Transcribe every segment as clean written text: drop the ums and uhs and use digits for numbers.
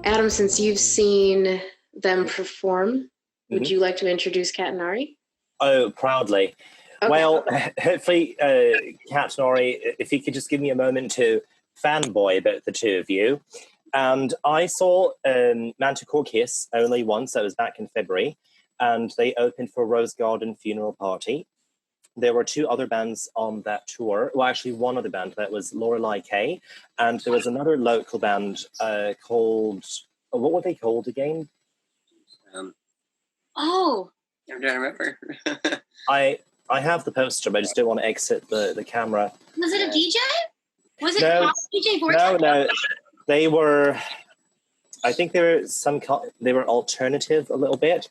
Adam, since you've seen them perform, would Mhm. you like to introduce Kat and Ari? Oh, proudly. Okay. Well, hopefully, Kat and Ari, if you could just give me a moment to fanboy about the two of you. And I saw Manticore Kiss only once. That was back in February. And they opened for Rose Garden Funeral Party. There were two other bands on that tour. Well, actually, one other band. That was Lorelei K. And there was another local band called... What were they called again? Oh, I'm trying to remember. I have the poster, but I just don't want to exit the camera. was it a DJ? Was it No. DJ Vortex? No. They were... I think they were they were alternative a little bit.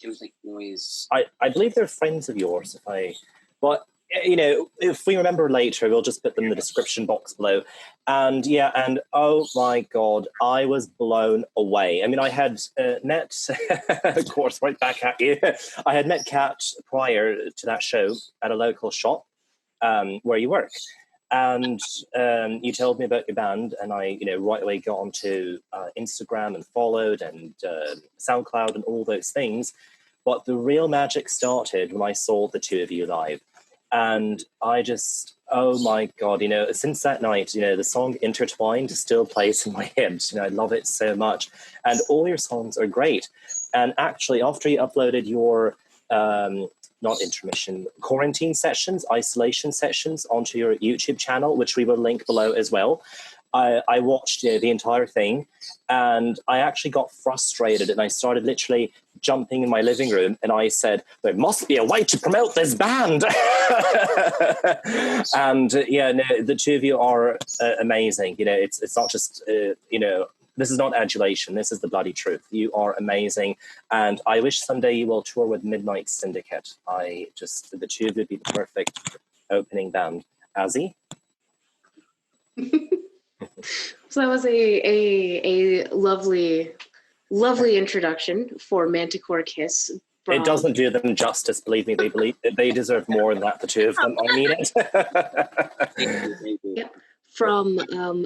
It was like noise. I believe they're friends of yours. But you know, if we remember later, we'll just put them in the description box below. And yeah, and oh my God, I was blown away. I mean, I had met, of course, right back at you. I had met Kat prior to that show at a local shop where you work. And you told me about your band, and I, right away got onto Instagram and followed, and SoundCloud and all those things. But the real magic started when I saw the two of you live. And I just, oh my God, since that night, the song Intertwined still plays in my head. I love it so much. And all your songs are great. And actually, after you uploaded your... not intermission, quarantine sessions, isolation sessions onto your YouTube channel, which we will link below as well. I watched the entire thing, and I actually got frustrated, and I started literally jumping in my living room, and I said, there must be a way to promote this band. And the two of you are amazing. It's not just, this is not adulation. This is the bloody truth. You are amazing. And I wish someday you will tour with Midnight Syndicate. The two of you would be the perfect opening band. Azzy? So that was a lovely, lovely introduction for Manticore Kiss. It doesn't do them justice, believe me. They deserve more than that, the two of them. I mean it. Thank you. Yep. From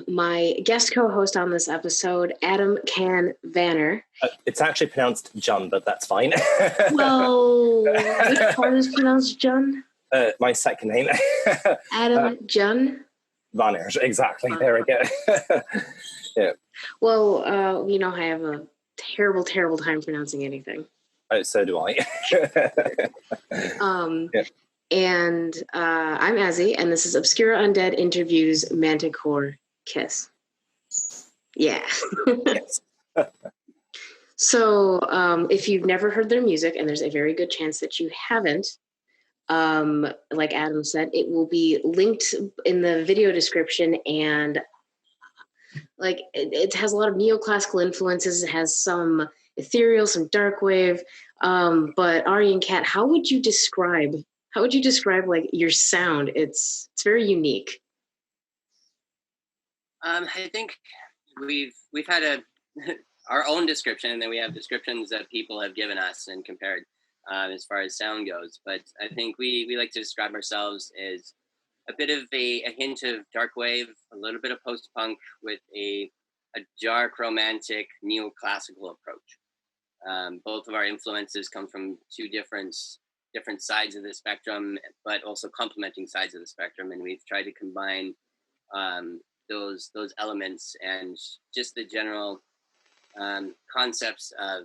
my guest co-host on this episode, Adem Can Vaner. It's actually pronounced Jun, but that's fine. Well, which part is pronounced Jun? My second name. Adem Jun? Vaner, exactly. There we go. Yeah. Well, I have a terrible, terrible time pronouncing anything. Oh, so do I. Yeah. And I'm Azzy, and this is Obscura Undead Interviews Manticore Kiss. Yeah. Yes. So if you've never heard their music, and there's a very good chance that you haven't, like Adam said, it will be linked in the video description, and it has a lot of neoclassical influences. It has some ethereal, some darkwave. But Ari and Kat, how would you describe your sound? It's very unique. I think we've had our own description, and then we have descriptions that people have given us and compared as far as sound goes. But I think we like to describe ourselves as a bit of a hint of darkwave, a little bit of post-punk with a dark, romantic, neoclassical approach. Both of our influences come from two different sides of the spectrum, but also complementing sides of the spectrum, and we've tried to combine those elements and just the general concepts of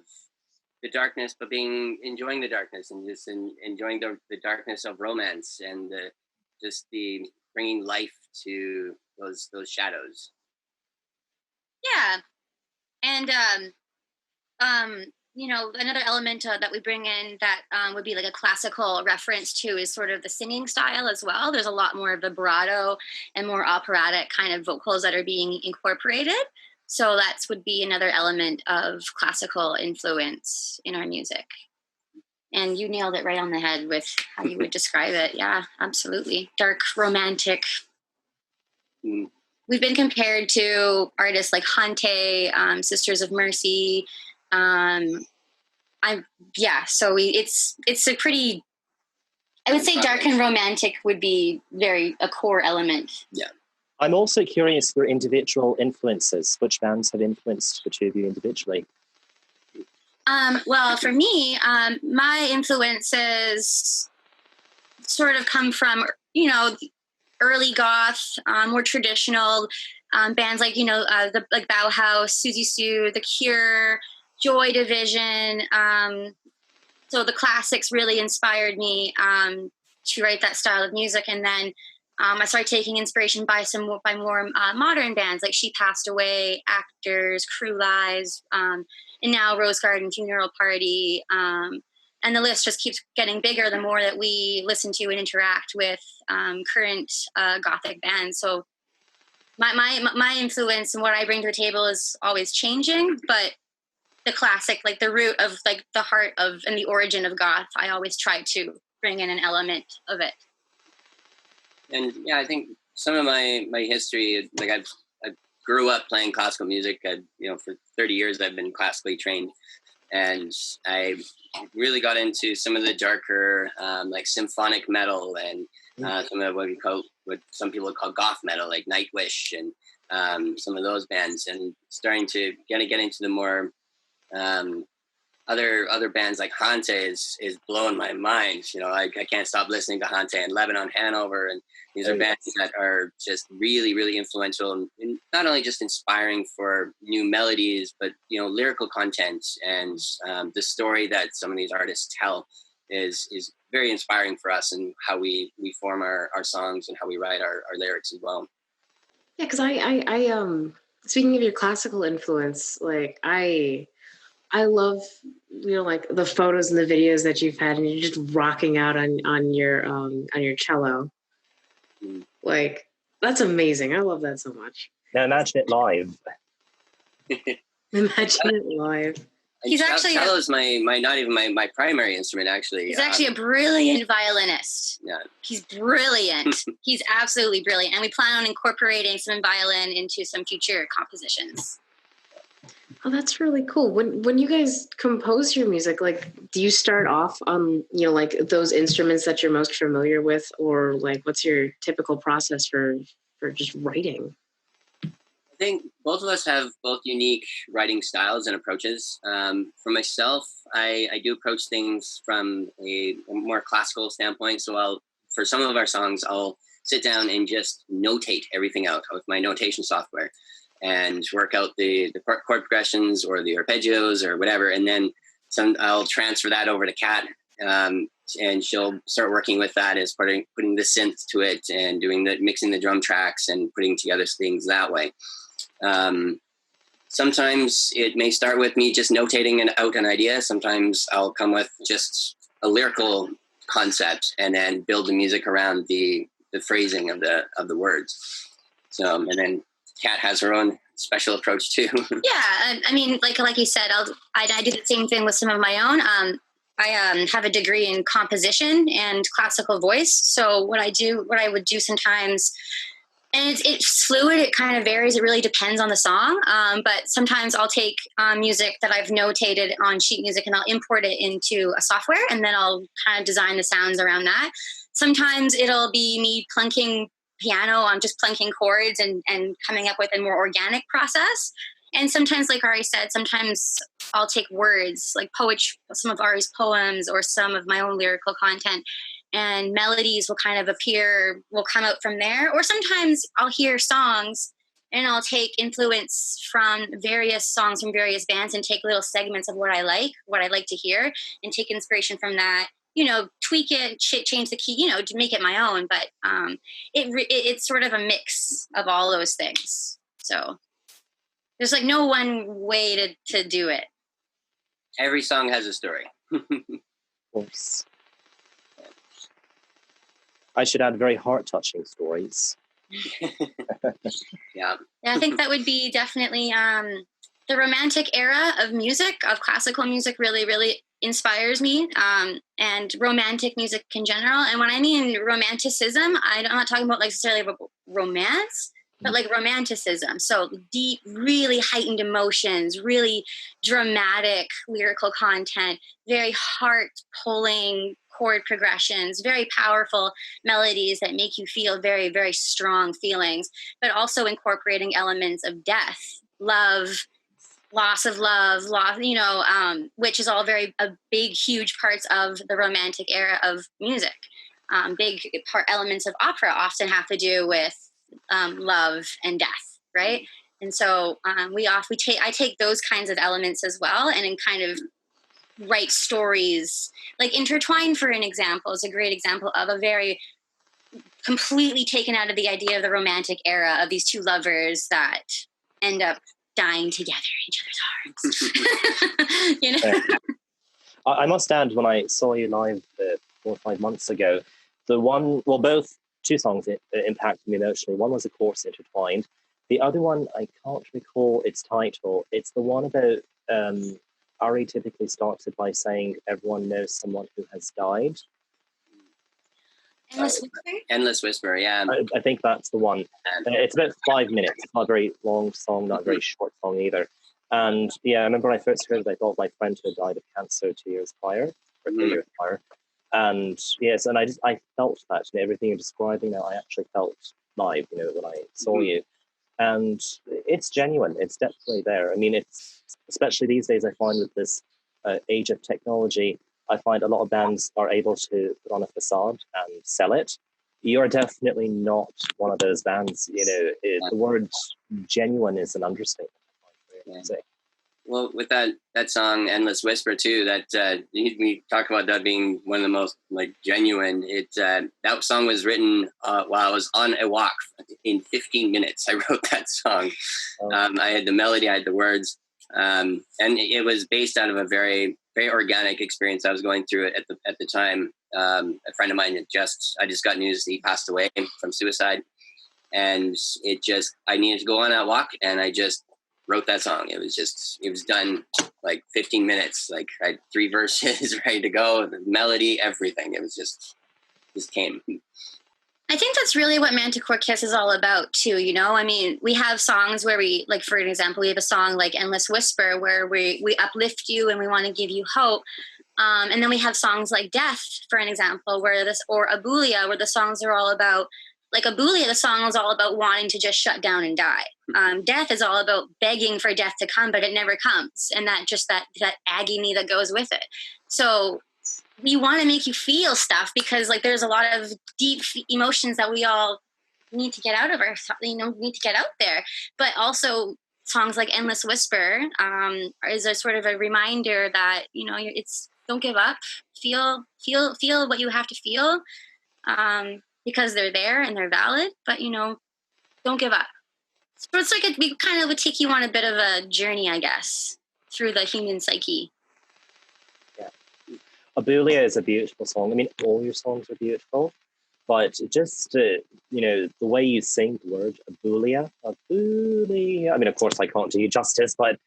the darkness, but enjoying the darkness and just enjoying the darkness of romance and the bringing life to those shadows. Yeah, and another element that we bring in that would be like a classical reference to is sort of the singing style as well. There's a lot more vibrato and more operatic kind of vocals that are being incorporated. So that would be another element of classical influence in our music. And you nailed it right on the head with how you would describe it. Yeah, absolutely. Dark, romantic. Mm. We've been compared to artists like Hante, Sisters of Mercy. So it's a pretty, I would say dark and romantic would be a core element. Yeah. I'm also curious your individual influences. Which bands have influenced the two of you individually? Well, for me, my influences sort of come from, early goth, more traditional bands like, like Bauhaus, Susie Sue, The Cure, Joy Division. So the classics really inspired me to write that style of music. And then I started taking inspiration by more modern bands like She Passed Away, Actors, Crew Lies, and now Rose Garden Funeral Party. And the list just keeps getting bigger the more that we listen to and interact with current Gothic bands. So my influence and what I bring to the table is always changing, but the classic, like the root of like the heart of and the origin of goth, I always try to bring in an element of it. And yeah, I think some of my history, like I grew up playing classical music. For 30 years I've been classically trained, and I really got into some of the darker, like symphonic metal and some of what some people call goth metal, like Nightwish and some of those bands, and starting to get into the more other bands like Hante is blowing my mind. I can't stop listening to Hante and Lebanon Hanover, and these are bands that are just really, really influential, and not only just inspiring for new melodies, but lyrical content and the story that some of these artists tell is very inspiring for us, and how we form our songs and how we write our lyrics as well. Yeah, because I speaking of your classical influence, like I love like the photos and the videos that you've had, and you're just rocking out on your cello. Like, that's amazing. I love that so much. Now imagine it live. Imagine it live. He's actually cello is not even my primary instrument, actually. He's actually a brilliant violinist. Yeah, he's brilliant. He's absolutely brilliant, and we plan on incorporating some violin into some future compositions. Oh, that's really cool. When you guys compose your music, like, do you start off on, like those instruments that you're most familiar with, or like what's your typical process for just writing? I think both of us have both unique writing styles and approaches. For myself, I do approach things from a more classical standpoint. So for some of our songs, I'll sit down and just notate everything out with my notation software, and work out the chord progressions or the arpeggios or whatever. And then I'll transfer that over to Kat, and she'll start working with that as putting the synth to it and mixing the drum tracks and putting together things that way. Sometimes it may start with me just notating out an idea. Sometimes I'll come with just a lyrical concept and then build the music around the phrasing of the words. So, and then Kat has her own special approach too. Yeah, I mean, like you said, I do the same thing with some of my own. I have a degree in composition and classical voice. So what I would do sometimes, and it's fluid. It kind of varies. It really depends on the song. But sometimes I'll take music that I've notated on sheet music and I'll import it into a software, and then I'll kind of design the sounds around that. Sometimes it'll be me plunking piano. I'm just plunking chords and coming up with a more organic process. And sometimes, like Ari said, sometimes I'll take words like poetry, some of Ari's poems or some of my own lyrical content, and melodies will kind of will come out from there. Or sometimes I'll hear songs and I'll take influence from various songs from various bands and take little segments of what I like to hear, and take inspiration from that. Tweak it, change the key, to make it my own. But it's sort of a mix of all those things. So there's like no one way to do it. Every song has a story. Of course. I should add very heart-touching stories. Yeah. I think that would be definitely the romantic era of music, of classical music, really, really inspires me, and romantic music in general. And when I mean romanticism, I'm not talking about necessarily romance, but like romanticism. So deep, really heightened emotions, really dramatic lyrical content, very heart-pulling chord progressions, very powerful melodies that make you feel very, very strong feelings, but also incorporating elements of death, love, loss of love, loss, which is all big, huge parts of the Romantic era of music. Big elements of opera often have to do with love and death, right? And so I take those kinds of elements as well, and then kind of write stories like Intertwine, for an example, is a great example of a very completely taken out of the idea of the Romantic era of these two lovers that end up dying together in each other's arms. I must add, when I saw you live 4 or 5 months ago, both two songs impacted me emotionally. One was, of course, Intertwined. The other one, I can't recall its title. It's the one about Ari typically starts it by saying, everyone knows someone who has died. Endless Whisper, yeah. I think that's the one. It's about 5 minutes. It's not a very long song, not a very short song either. And yeah, I remember when I first heard it, I thought my friend had died of cancer 2 years prior, or 3 years prior. And yes, and I felt that, everything you're describing now, I actually felt live, when I saw you. And it's genuine. It's definitely there. I mean, it's, especially these days, I find with this age of technology, I find a lot of bands are able to put on a facade and sell it. You're definitely not one of those bands. The word genuine is an understatement. Well, with that song, Endless Whisper, too, that we talk about that being one of the most genuine. That song was written while I was on a walk. In 15 minutes, I wrote that song. I had the melody, I had the words, and it was based out of a very, very organic experience I was going through at the time. A friend of mine I just got news that he passed away from suicide, and I needed to go on that walk, and I just wrote that song. It was done 15 minutes. I had 3 verses ready to go, the melody, everything. It was just came. I think that's really what Manticore Kiss is all about too, I mean, we have songs where we, for an example, we have a song like Endless Whisper where we uplift you and we want to give you hope. And then we have songs like Death, for an example, or Abulia, where the songs are all about, Abulia, the song is all about wanting to just shut down and die. Death is all about begging for death to come, but it never comes. And that agony that goes with it. So we want to make you feel stuff because there's a lot of deep emotions that we all need to get out of need to get out there. But also songs like Endless Whisper is a sort of a reminder that, don't give up, feel what you have to feel because they're there and they're valid, but, don't give up. So it's we kind of would take you on a bit of a journey, I guess, through the human psyche. Abulia is a beautiful song. I mean, all your songs are beautiful, but just, the way you sing the word Abulia. I mean, of course, I can't do you justice, but,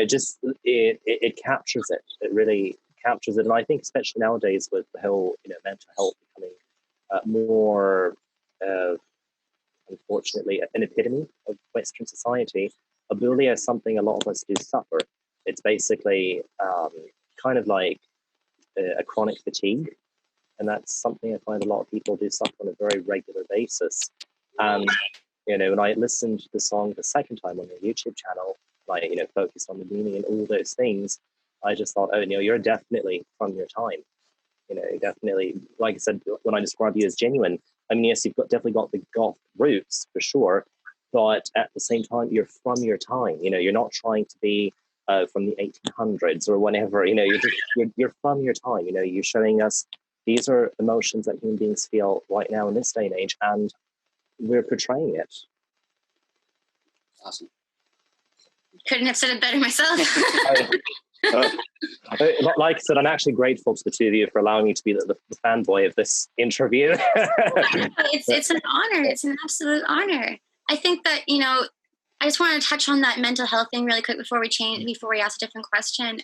just it captures it. It really captures it. And I think especially nowadays with the whole, mental health becoming more, unfortunately, an epitome of Western society, Abulia is something a lot of us do suffer. It's basically kind of like a chronic fatigue, and that's something I find a lot of people do suffer on a very regular basis. And when I listened to the song the second time on your YouTube channel, focused on the meaning and all those things, I just thought, you're definitely from your time. Definitely, like I said, when I describe you as genuine, I mean, yes, you've definitely got the goth roots for sure, but at the same time, you're from your time. You're not trying to be from the 1800s or whenever, you're from your time, you're showing us these are emotions that human beings feel right now in this day and age, and we're portraying it. Awesome. Couldn't have said it better myself. Like I said, I'm actually grateful to the two of you for allowing me to be the fanboy of this interview. It's an honor. It's an absolute honor. I think that, I just want to touch on that mental health thing really quick before we ask a different question,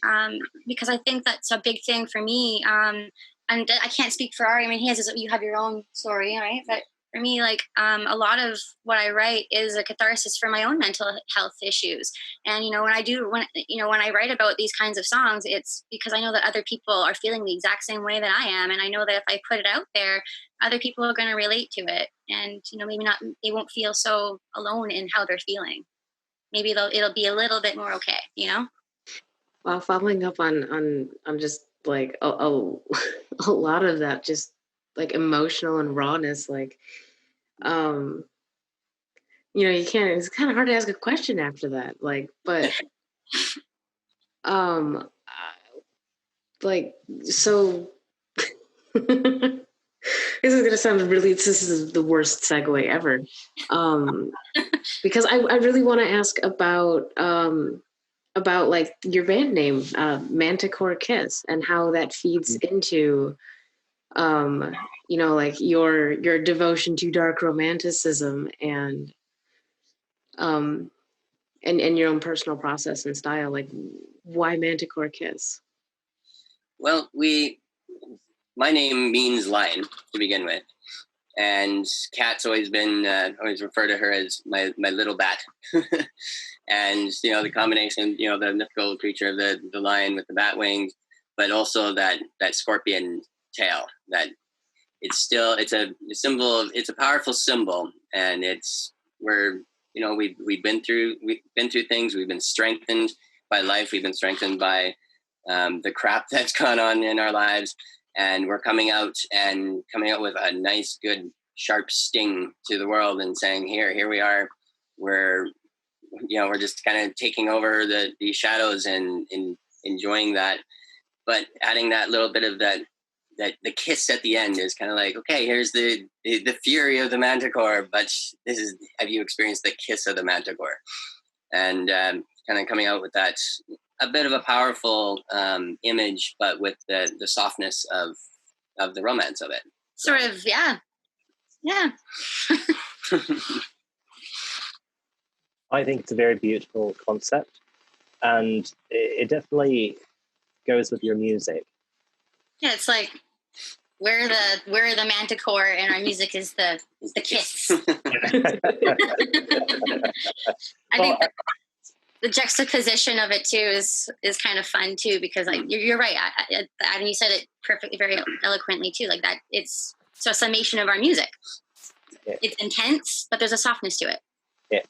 because I think that's a big thing for me. And I can't speak for Ari. I mean, you have your own story, right? But For me, like a lot of what I write is a catharsis for my own mental health issues. And when I write about these kinds of songs, it's because I know that other people are feeling the exact same way that I am, and I know that if I put it out there, other people are going to relate to it, and maybe not, they won't feel so alone in how they're feeling. Maybe it'll be a little bit more okay. Well, following up on just like a lot of that, just like emotional and rawness, like you can't, it's kind of hard to ask a question after that, like, but like, so this is gonna sound this is the worst segue ever, because I really want to ask about like your band name, Manticore Kiss, and how that feeds into like your devotion to dark romanticism and and your own personal process and style. Like, why Manticore Kiss? Well, my name means lion to begin with, and Kat's always been always refer to her as my little bat. And the combination, the mythical creature of the lion with the bat wings, but also that scorpion tail. That it's a symbol. It's a powerful symbol, and we've been through things. We've been strengthened by life. We've been strengthened by the crap that's gone on in our lives, and we're coming out with a nice, good, sharp sting to the world and saying, here we are. We're just kind of taking over the shadows and enjoying that, but adding that little bit of that the kiss at the end is kind of like, okay, here's the fury of the manticore, but have you experienced the kiss of the manticore? And kind of coming out with that, a bit of a powerful image, but with the softness of the romance of it. Sort of, yeah. I think it's a very beautiful concept, and it definitely goes with your music. Yeah, it's like we're the manticore, and our music is the kiss. I think the juxtaposition of it too is kind of fun too, because like you're right, Adam, you said it perfectly, very eloquently too. Like that, it's a summation of our music. Yeah. It's intense, but there's a softness to it. Yeah.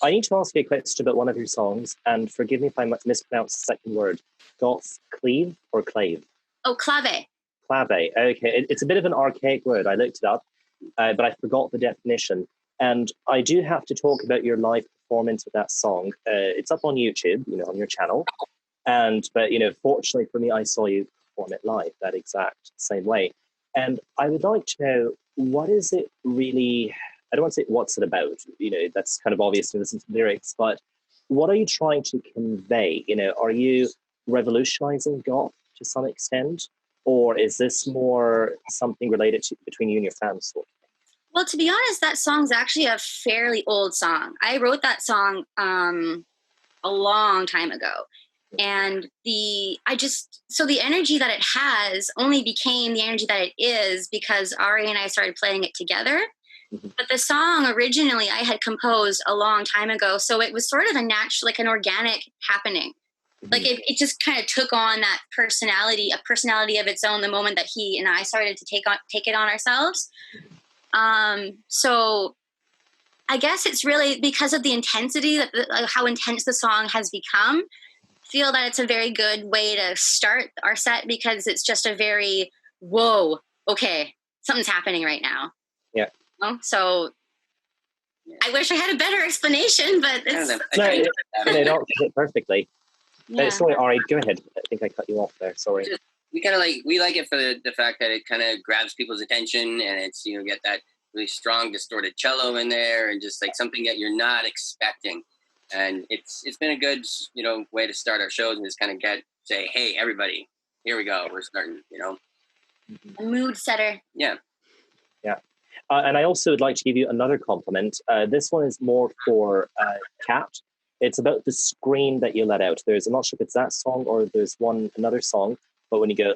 I need to ask you a question about one of your songs, and forgive me if I mispronounce the second word. Goth cleave or clave? Oh, clave. Clave. Okay, it's a bit of an archaic word. I looked it up, but I forgot the definition. And I do have to talk about your live performance with that song. It's up on YouTube, on your channel. But fortunately for me, I saw you perform it live that exact same way. And I would like to know, what is it really? I don't want to say what's it about. That's kind of obvious to listen to the lyrics, but what are you trying to convey? Are you revolutionizing goth to some extent, or is this more something related to between you and your fans? Sort of thing? Well, to be honest, that song's actually a fairly old song. I wrote that song a long time ago. And the energy that it has only became the energy that it is because Ari and I started playing it together. Mm-hmm. But the song originally I had composed a long time ago. So it was sort of a natural, like an organic happening. Mm-hmm. Like it just kind of took on that personality, a personality of its own, the moment that he and I started to take it on ourselves. So I guess it's really because of the intensity, how intense the song has become. Feel that it's a very good way to start our set, because it's just a very, whoa, okay, something's happening right now. Yeah. So I wish I had a better explanation, but it's... No, they don't get it perfectly. Yeah. Sorry, Ari, go ahead. I think I cut you off there. Sorry. We like it for the fact that it kind of grabs people's attention, and it's, get that really strong distorted cello in there, and just like something that you're not expecting. And it's been a good, way to start our shows, and just kind of say, hey, everybody, here we go. We're starting, A mood setter. Yeah. Yeah. And I also would like to give you another compliment. This one is more for Kat. It's about the scream that you let out. I'm not sure if it's that song or there's another song, but when you go,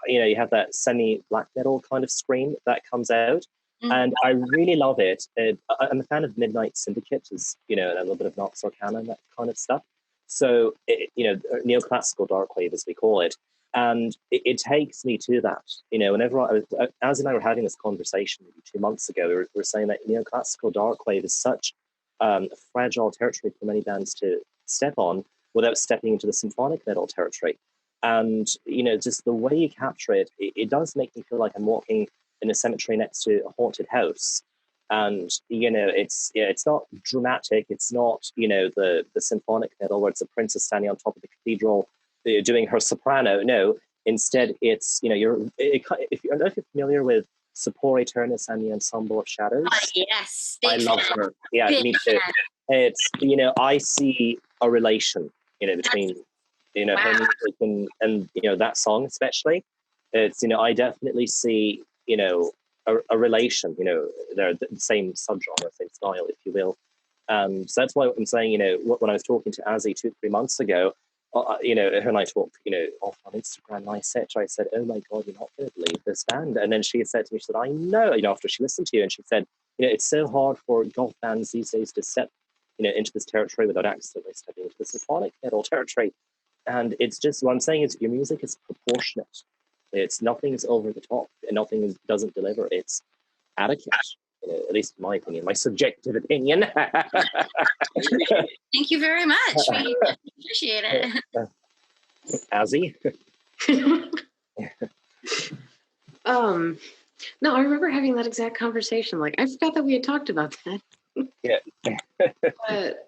you have that semi-black metal kind of scream that comes out. And I really love it. I'm a fan of Midnight Syndicate, as a little bit of Nox Arcana and that kind of stuff. So, neoclassical darkwave, as we call it. And it takes me to that. Whenever Az and I were having this conversation maybe 2 months ago, we were saying that neoclassical darkwave is such a fragile territory for many bands to step on without stepping into the symphonic metal territory. And, just the way you capture it, it does make me feel like I'm walking in a cemetery next to a haunted house. And, it's not dramatic. It's not, the symphonic metal where it's a princess standing on top of the cathedral doing her soprano. No, instead it's, if you're familiar with Support Eternus and the Ensemble of Shadows. Yes. I love her. Yeah, me too. It's, I see a relation, between, her music and that song especially. It's, I definitely see, a relation, they're the same subgenre, same style, if you will. So that's why I'm saying, when I was talking to Azzy 2-3 months ago, her and I talked, off on Instagram, and I said to her, I said, oh my God, you're not going to believe this band. And then she said to me, she said, I know, after she listened to you, and she said, it's so hard for goth bands these days to step, into this territory without accidentally stepping into the symphonic metal territory. And it's just, what I'm saying is your music is proportionate. It's nothing's over the top, and nothing doesn't deliver. It's adequate, at least in my opinion, my subjective opinion. Thank you very much. We appreciate it. Azzy? No, I remember having that exact conversation. Like, I forgot that we had talked about that. Yeah. But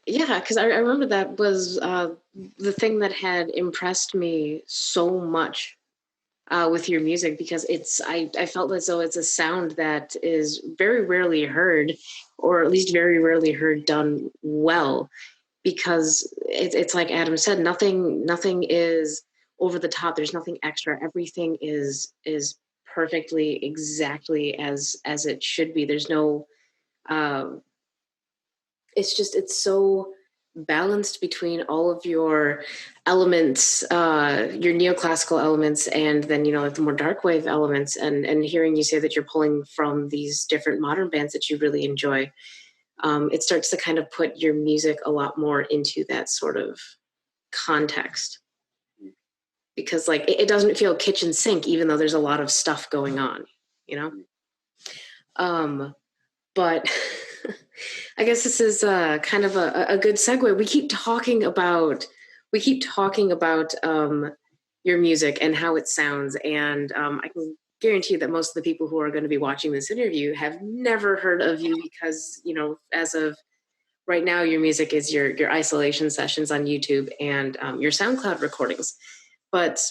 yeah, because I remember that was the thing that had impressed me so much with your music, because I felt as though it's a sound that is very rarely heard, or at least very rarely heard done well, because it's like Adam said, nothing is over the top. There's nothing extra. Everything is perfectly exactly as it should be. There's no it's so balanced between all of your elements, your neoclassical elements, and then like the more darkwave elements. And hearing you say that you're pulling from these different modern bands that you really enjoy, it starts to kind of put your music a lot more into that sort of context, because like it doesn't feel kitchen sink, even though there's a lot of stuff going on, but I guess this is kind of a good segue. We keep talking about your music and how it sounds, and I can guarantee you that most of the people who are going to be watching this interview have never heard of you, because as of right now, your music is your isolation sessions on YouTube and your SoundCloud recordings. But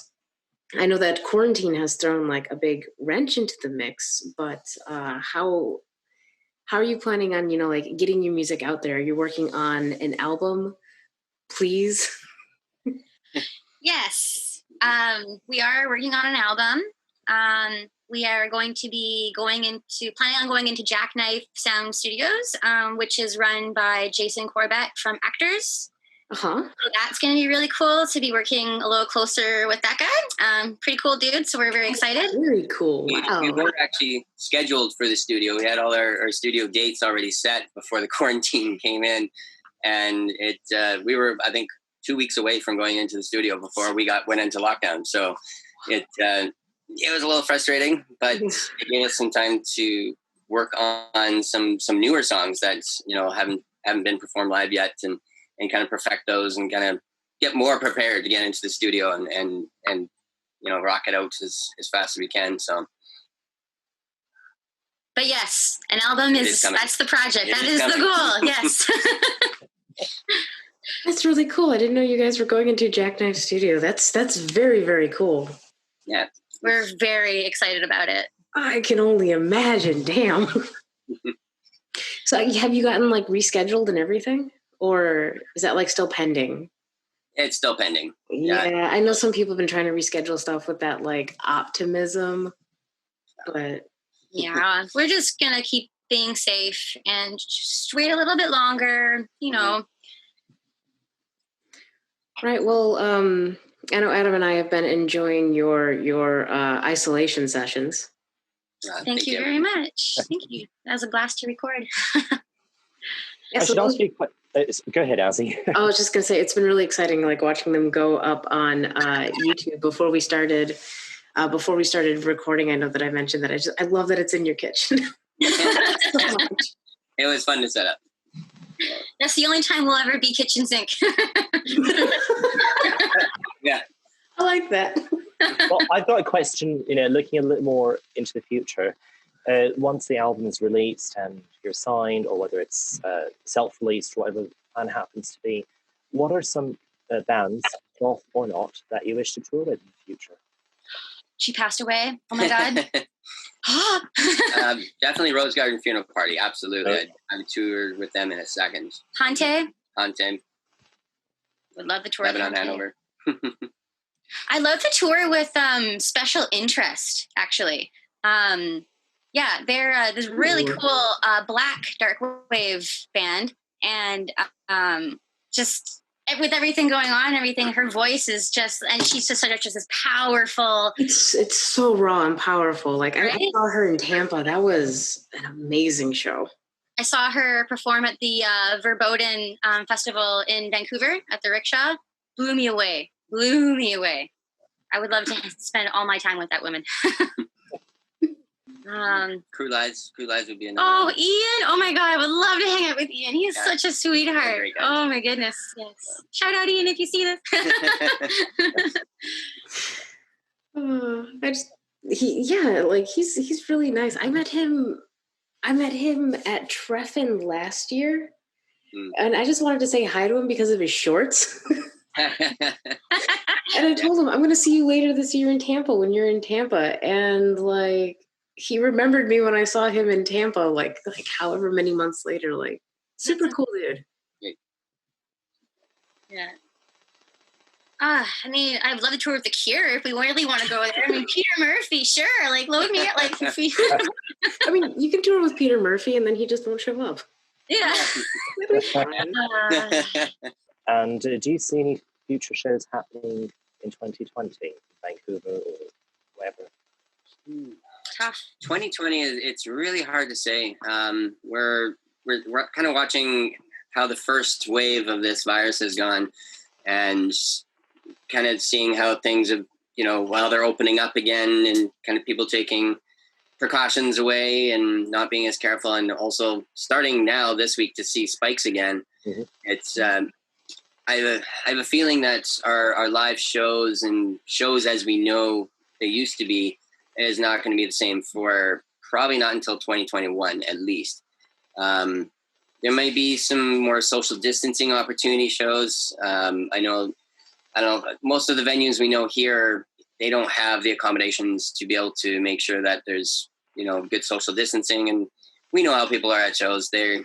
I know that quarantine has thrown like a big wrench into the mix. But how are you planning on, like getting your music out there? Are you working on an album, please? Yes. We are working on an album. We are going to be planning on going into Jackknife Sound Studios, which is run by Jason Corbett from Actors. Uh-huh. So that's going to be really cool to be working a little closer with that guy. Pretty cool dude. So we're very excited. Very cool. Wow. We were actually scheduled for the studio. We had all our studio dates already set before the quarantine came in. And we were, I think, 2 weeks away from going into the studio before we went into lockdown. So it was a little frustrating, but it gave us some time to work on some newer songs that haven't been performed live yet, and kind of perfect those and kind of get more prepared to get into the studio and rock it out as fast as we can. So. But yes, an album that's the project. That is the goal. Yes. That's really cool. I didn't know you guys were going into Jackknife Studio. That's very, very cool. Yeah. We're very excited about it. I can only imagine. Damn. So have you gotten like rescheduled and everything? Or is that like still pending? It's still pending. Yeah, I know some people have been trying to reschedule stuff with that like optimism, but yeah, we're just gonna keep being safe and just wait a little bit longer, Right. Well, I know Adam and I have been enjoying your isolation sessions. Thank you very much. Thank you. That was a blast to record. I should ask you. Go ahead, Azzy. I was just gonna say it's been really exciting, like watching them go up on YouTube. Before we started recording, I know that I mentioned that I love that it's in your kitchen. So much. It was fun to set up. That's the only time we'll ever be kitchen sink. Yeah, I like that. Well, I've got a question. Looking a little more into the future. Once the album is released and you're signed, or whether it's self-released, or whatever the plan happens to be, what are some bands, goth or not, that you wish to tour with in the future? She passed away. Oh my God. Definitely Rose Garden Funeral Party. Absolutely. Right. I've toured with them in a second. Hante. Would love the tour. Lebanon, Hanover. I love the tour with Special Interest, actually. Yeah, they're this really cool black darkwave band, and just with everything going on, her voice is just, and she's just such this powerful. It's so raw and powerful. Like right? I saw her in Tampa. That was an amazing show. I saw her perform at the Verboten Festival in Vancouver at the Rickshaw. Blew me away. I would love to spend all my time with that woman. Crew Lies would be another. Oh, one. Ian! Oh my God, I would love to hang out with Ian. He's such a sweetheart. Oh my goodness, yes. Shout out Ian if you see this. He's really nice. I met him at Treffin last year, and I just wanted to say hi to him because of his shorts. And I told him I'm going to see you later this year in Tampa when you're in Tampa, and like he remembered me when I saw him in Tampa, like however many months later. Like super cool dude. Yeah. I mean, I'd love to tour with The Cure if we really want to go there. I mean, Peter Murphy, sure. Like, load me up. Like, if we... I mean, you can tour with Peter Murphy, and then he just won't show up. Yeah. And do you see any future shows happening in 2020 in Vancouver or wherever? Tough. 2020 it's really hard to say. We're kind of watching how the first wave of this virus has gone, and kind of seeing how things have, while they're opening up again, and kind of people taking precautions away and not being as careful, and also starting now this week to see spikes again. Mm-hmm. It's I have a feeling that our live shows and shows as we know they used to be is not going to be the same for probably not until 2021 at least. There may be some more social distancing opportunity shows. I don't know, most of the venues we know here, they don't have the accommodations to be able to make sure that there's, good social distancing. And we know how people are at shows. They're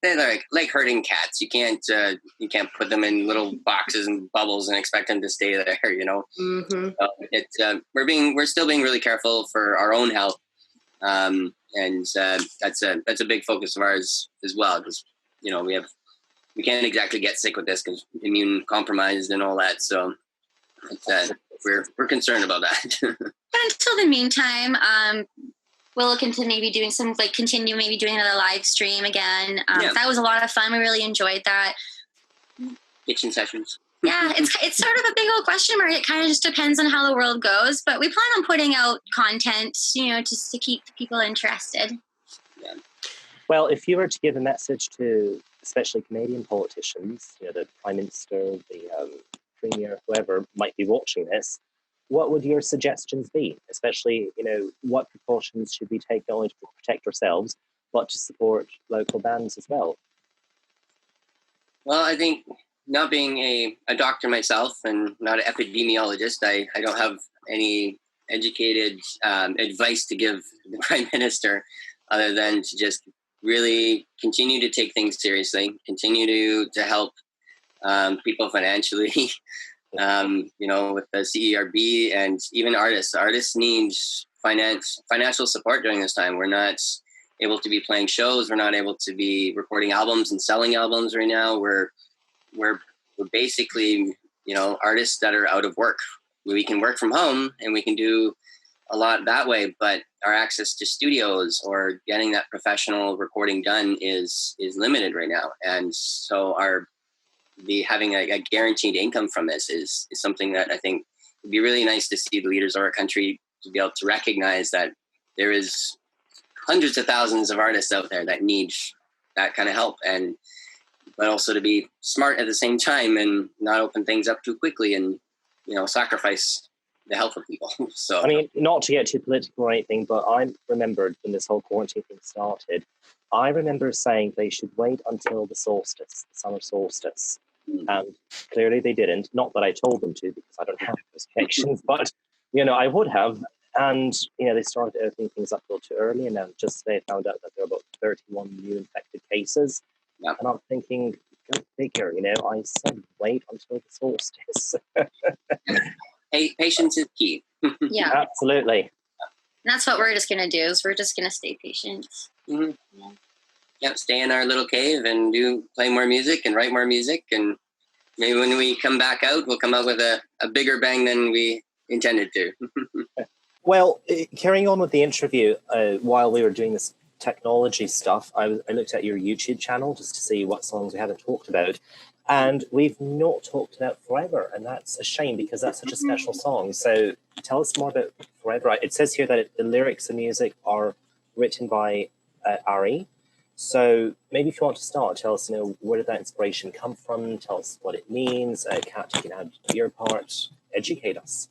like herding cats. You can't put them in little boxes and bubbles and expect them to stay there. Mm-hmm. So we're still being really careful for our own health, and that's a big focus of ours as well. Because we can't exactly get sick with this because immune compromised and all that. So we're concerned about that. But until the meantime, we'll look into maybe doing continue maybe doing another live stream again. That was a lot of fun. We really enjoyed that. Kitchen sessions. Yeah, it's sort of a big old question mark. It kind of just depends on how the world goes. But we plan on putting out content, just to keep people interested. Yeah. Well, if you were to give a message to especially Canadian politicians, the Prime Minister, the Premier, whoever might be watching this, what would your suggestions be? Especially, what precautions should we take not only to protect ourselves, but to support local bands as well? Well, I think not being a doctor myself and not an epidemiologist, I don't have any educated advice to give the Prime Minister other than to just really continue to take things seriously, continue to help people financially, with the CERB and even artists. Artists need financial support during this time. We're not able to be playing shows. We're not able to be recording albums and selling albums right now. We're basically, artists that are out of work. We can work from home and we can do a lot that way, but our access to studios or getting that professional recording done is limited right now. And so having a guaranteed income from this is something that I think would be really nice to see the leaders of our country to be able to recognize that there is hundreds of thousands of artists out there that need that kind of help, but also to be smart at the same time and not open things up too quickly and, sacrifice the health of people. So, I mean, not to get too political or anything, but I remembered when this whole quarantine thing started, I remember saying they should wait until the solstice, the summer solstice. And clearly they didn't. Not that I told them to, because I don't have those connections, but, I would have. And, they started opening things up a little too early. And then just today I found out that there are about 31 new infected cases. Yeah. And I'm thinking, go figure, I said wait until the solstice. Hey, patience is key. Yeah. Absolutely. And that's what we're just going to do, is we're just going to stay patient. Mm-hmm. Yeah, stay in our little cave and play more music and write more music. And maybe when we come back out, we'll come out with a bigger bang than we intended to. Well, carrying on with the interview, while we were doing this technology stuff, I looked at your YouTube channel just to see what songs we haven't talked about. And we've not talked about Forever, and that's a shame because that's such a special song. So tell us more about Forever. It says here that the lyrics and music are written by Ari. So maybe if you want to start, tell us, where did that inspiration come from? Tell us what it means. Kat, you can add your part. Educate us.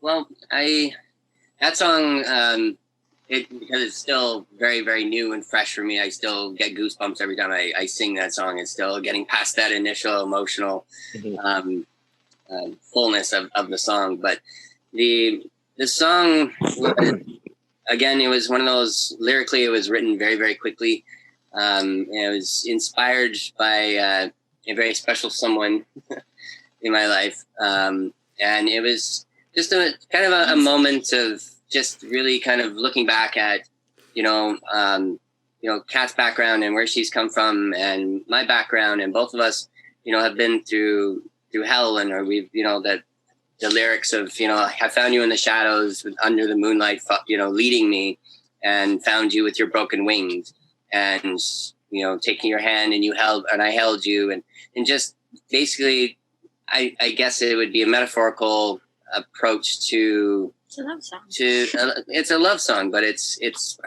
Well, that song, because it's still very, very new and fresh for me, I still get goosebumps every time I sing that song. It's still getting past that initial emotional fullness of the song. But the song, again, it was one of those, lyrically, it was written very, very quickly. It was inspired by a very special someone in my life. And it was just a kind of a moment of just really kind of looking back at, Kat's background and where she's come from and my background. And both of us, have been through hell, and we've, that the lyrics of, I found you in the shadows under the moonlight, leading me, and found you with your broken wings, and, taking your hand and I held you. And just basically, I guess it would be a metaphorical approach to, it's a love song. It's a love song, but it's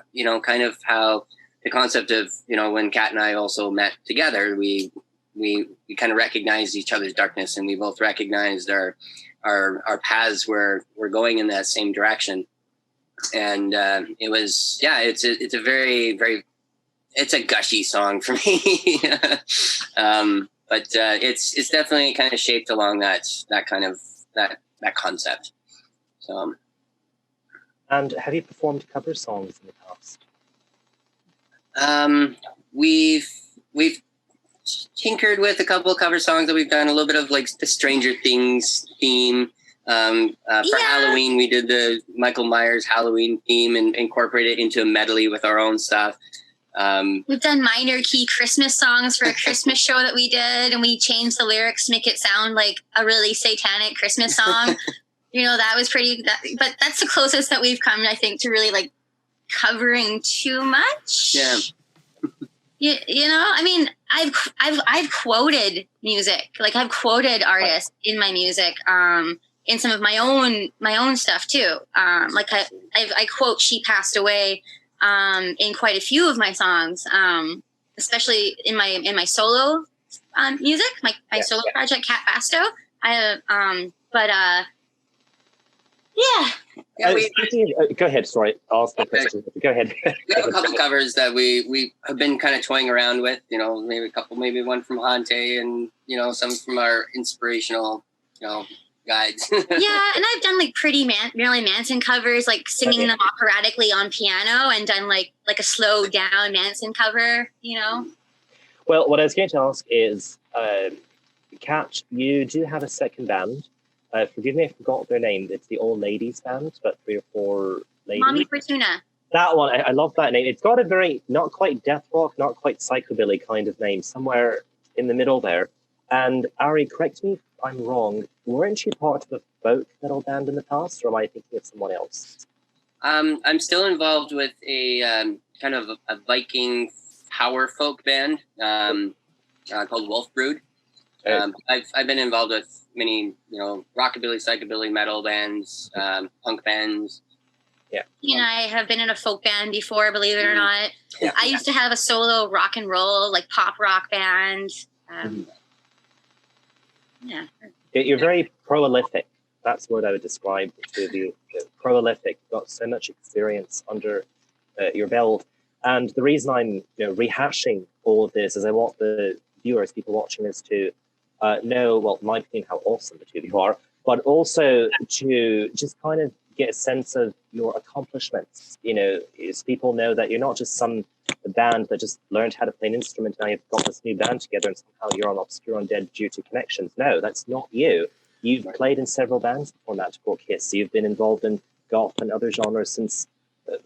kind of how the concept of, when Kat and I also met together, we kind of recognized each other's darkness, and we both recognized our paths were going in that same direction. And it was, it's a very, very, it's a gushy song for me. But it's definitely kind of shaped along that kind of that concept. So. And have you performed cover songs in the past? We've tinkered with a couple of cover songs that we've done. A little bit of like the Stranger Things theme. For Halloween, we did the Michael Myers Halloween theme and incorporated it into a medley with our own stuff. We've done minor key Christmas songs for a Christmas show that we did, and we changed the lyrics to make it sound like a really satanic Christmas song. That was pretty, but that's the closest that we've come, I think, to really like covering too much. Yeah. I mean, I've quoted music, like I've quoted artists in my music, in some of my own stuff too. Like I quote "She Passed Away" in quite a few of my songs, especially in my solo music, my solo project Kat Basto. Go ahead. Sorry, I'll ask the question. Go ahead. We have a couple covers that we have been kind of toying around with. Maybe one from Hante, and some from our inspirational, guides. Yeah, and I've done like Marilyn Manson covers, like singing them operatically on piano, and done like a slowed down Manson cover. Well, what I was going to ask is, Kat, you do have a second band. Forgive me if I forgot their name. It's the All Ladies Band, but 3 or 4 ladies. Mommy Fortuna. That one, I love that name. It's got a very, not quite death rock, not quite psychobilly kind of name, somewhere in the middle there. And Ari, correct me if I'm wrong, weren't you part of a folk metal band in the past, or am I thinking of someone else? I'm still involved with a kind of a Viking power folk band called Wolf Brood. I've been involved with many, rockabilly, psychobilly, metal bands, punk bands. Yeah. He and I have been in a folk band before, believe it or not. Yeah. I used to have a solo rock and roll, like pop rock band. Yeah. You're very prolific. That's what I would describe the two of you. Prolific. You've got so much experience under your belt. And the reason I'm rehashing all of this is I want the viewers, people watching this, to know, well, in my opinion, how awesome the two of you are, but also to just kind of get a sense of your accomplishments. As people know that you're not just some band that just learned how to play an instrument, now you've got this new band together and somehow you're on Obscure Undead due to connections. No, that's not you. You've played in several bands before Manticore Kiss. You've been involved in goth and other genres since the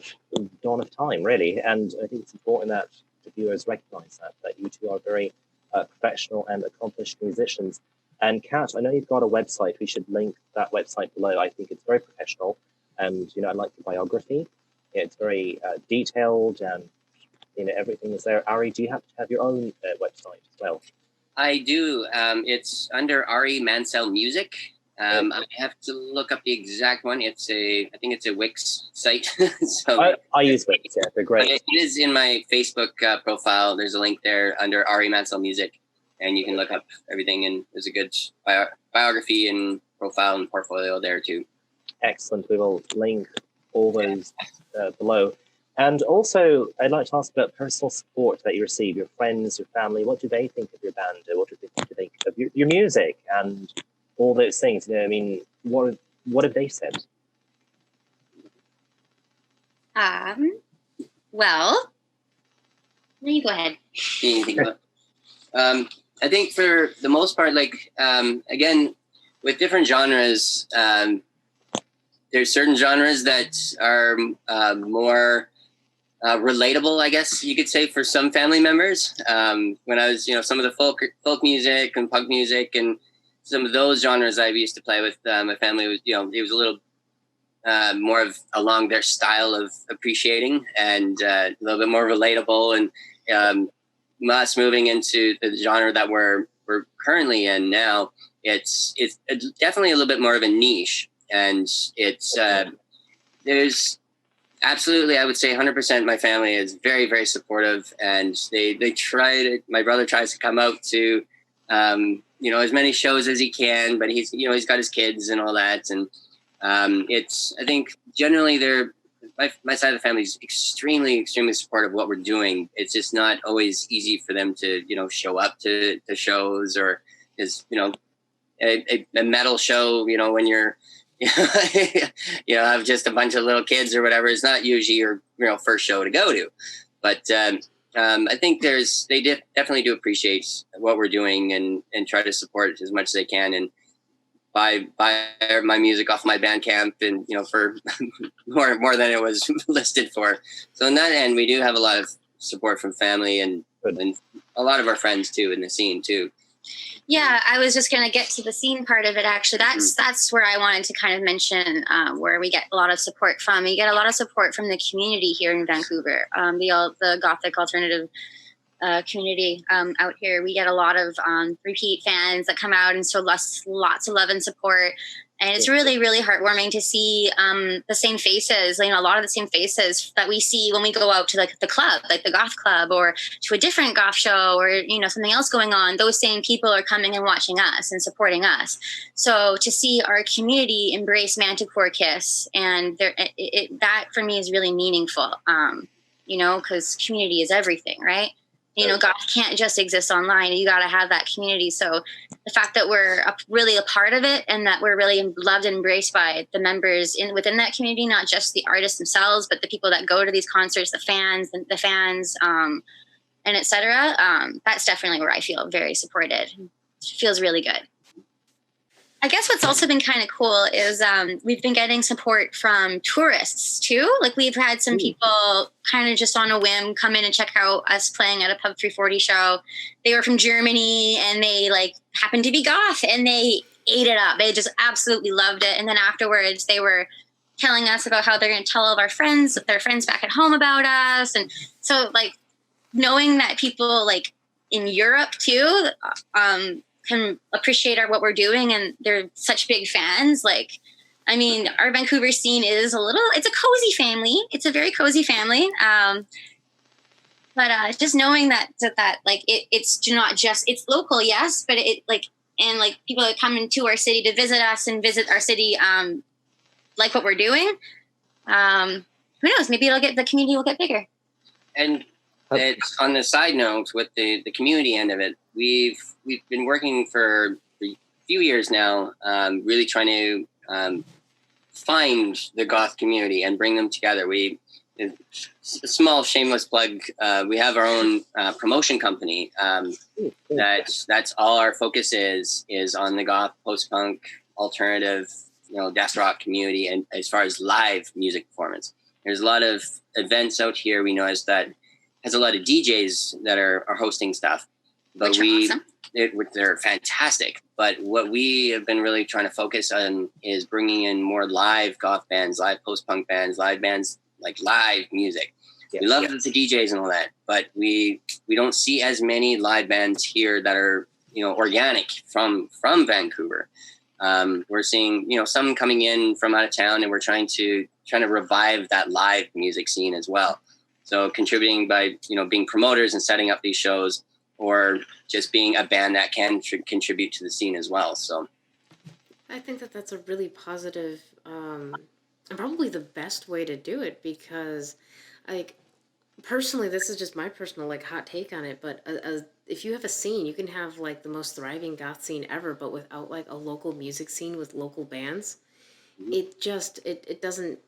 dawn of time, really. And I think it's important that the viewers recognize that you two are very professional and accomplished musicians. And Kat, I know you've got a website. We should link that website below. I think it's very professional. And, I like the biography. It's very detailed and, everything is there. Ari, do you have to have your own website as well? I do. It's under Ari Mansell Music. I have to look up the exact one. I think it's a Wix site. So I use Wix, yeah, they're great. It is in my Facebook profile. There's a link there under Ari Mansell Music, and you can look up everything, and there's a good biography and profile and portfolio there too. Excellent. We will link all those below. And also, I'd like to ask about personal support that you receive, your friends, your family. What do they think of your band? What do they think of your music and all those things? What have they said? Well, you go ahead. I think for the most part, again, with different genres, there's certain genres that are more relatable, I guess you could say, for some family members. When I was, some of the folk music and punk music and some of those genres I used to play with my family was, it was a little more of along their style of appreciating and a little bit more relatable. And us moving into the genre that we're currently in now, it's definitely a little bit more of a niche, and it's there's absolutely, I would say 100%. My family is very, very supportive, and they try to. My brother tries to come out to, as many shows as he can, but he's got his kids and all that, and I think generally my side of the family is extremely, extremely supportive of what we're doing. It's just not always easy for them to, show up to shows, or is, a metal show, when you're, have just a bunch of little kids or whatever. It's not usually your, first show to go to. But I think they definitely do appreciate what we're doing and try to support it as much as they can. And buy my music off my Bandcamp, and for more than it was listed for. So in that end, we do have a lot of support from family and a lot of our friends too in the scene too. Yeah, I was just going to get to the scene part of it. Actually, that's where I wanted to kind of mention where we get a lot of support from. We get a lot of support from the community here in Vancouver, the Gothic alternative community out here. We get a lot of repeat fans that come out and show lots of love and support. And it's really, really heartwarming to see the same faces, a lot of the same faces that we see when we go out to the club, like the goth club, or to a different goth show, or, something else going on. Those same people are coming and watching us and supporting us. So to see our community embrace Manticore Kiss, and that for me is really meaningful, because community is everything, right? Goth can't just exist online. You got to have that community. So the fact that we're really a part of it, and that we're really loved and embraced by the members within that community, not just the artists themselves, but the people that go to these concerts, the fans, and et cetera. That's definitely where I feel very supported. It feels really good. I guess what's also been kind of cool is we've been getting support from tourists too. Like we've had some people kind of just on a whim come in and check out us playing at a Pub 340 show. They were from Germany and they like happened to be goth and they ate it up. They just absolutely loved it. And then afterwards they were telling us about how they're going to tell all of their friends back at home about us. And so like knowing that people like in Europe too, can appreciate what we're doing and they're such big fans. Like, I mean, our Vancouver scene is it's a cozy family. It's a very cozy family. But just knowing that like it's not just, it's local, yes, but it like, and like people that come into our city to visit us and visit our city, like what we're doing. Who knows? Maybe the community will get bigger. And it's on the side note with the community end of it. We've been working for a few years now, really trying to find the goth community and bring them together. A small shameless plug. We have our own promotion company. That's all our focus is on the goth, post-punk, alternative, death rock community. And as far as live music performance, there's a lot of events out here. We know that has a lot of DJs that are hosting stuff, but awesome. They're fantastic. But what we have been really trying to focus on is bringing in more live goth bands, live post-punk bands, live bands, like live music. Yes, we love the DJs and all that, but we don't see as many live bands here that are, organic from Vancouver. We're seeing, some coming in from out of town, and we're trying to revive that live music scene as well. So contributing by, being promoters and setting up these shows, or just being a band that can contribute to the scene as well. So I think that's a really positive, and probably the best way to do it, because like personally, this is just my personal like hot take on it, but if you have a scene, you can have like the most thriving goth scene ever, but without like a local music scene with local bands, it doesn't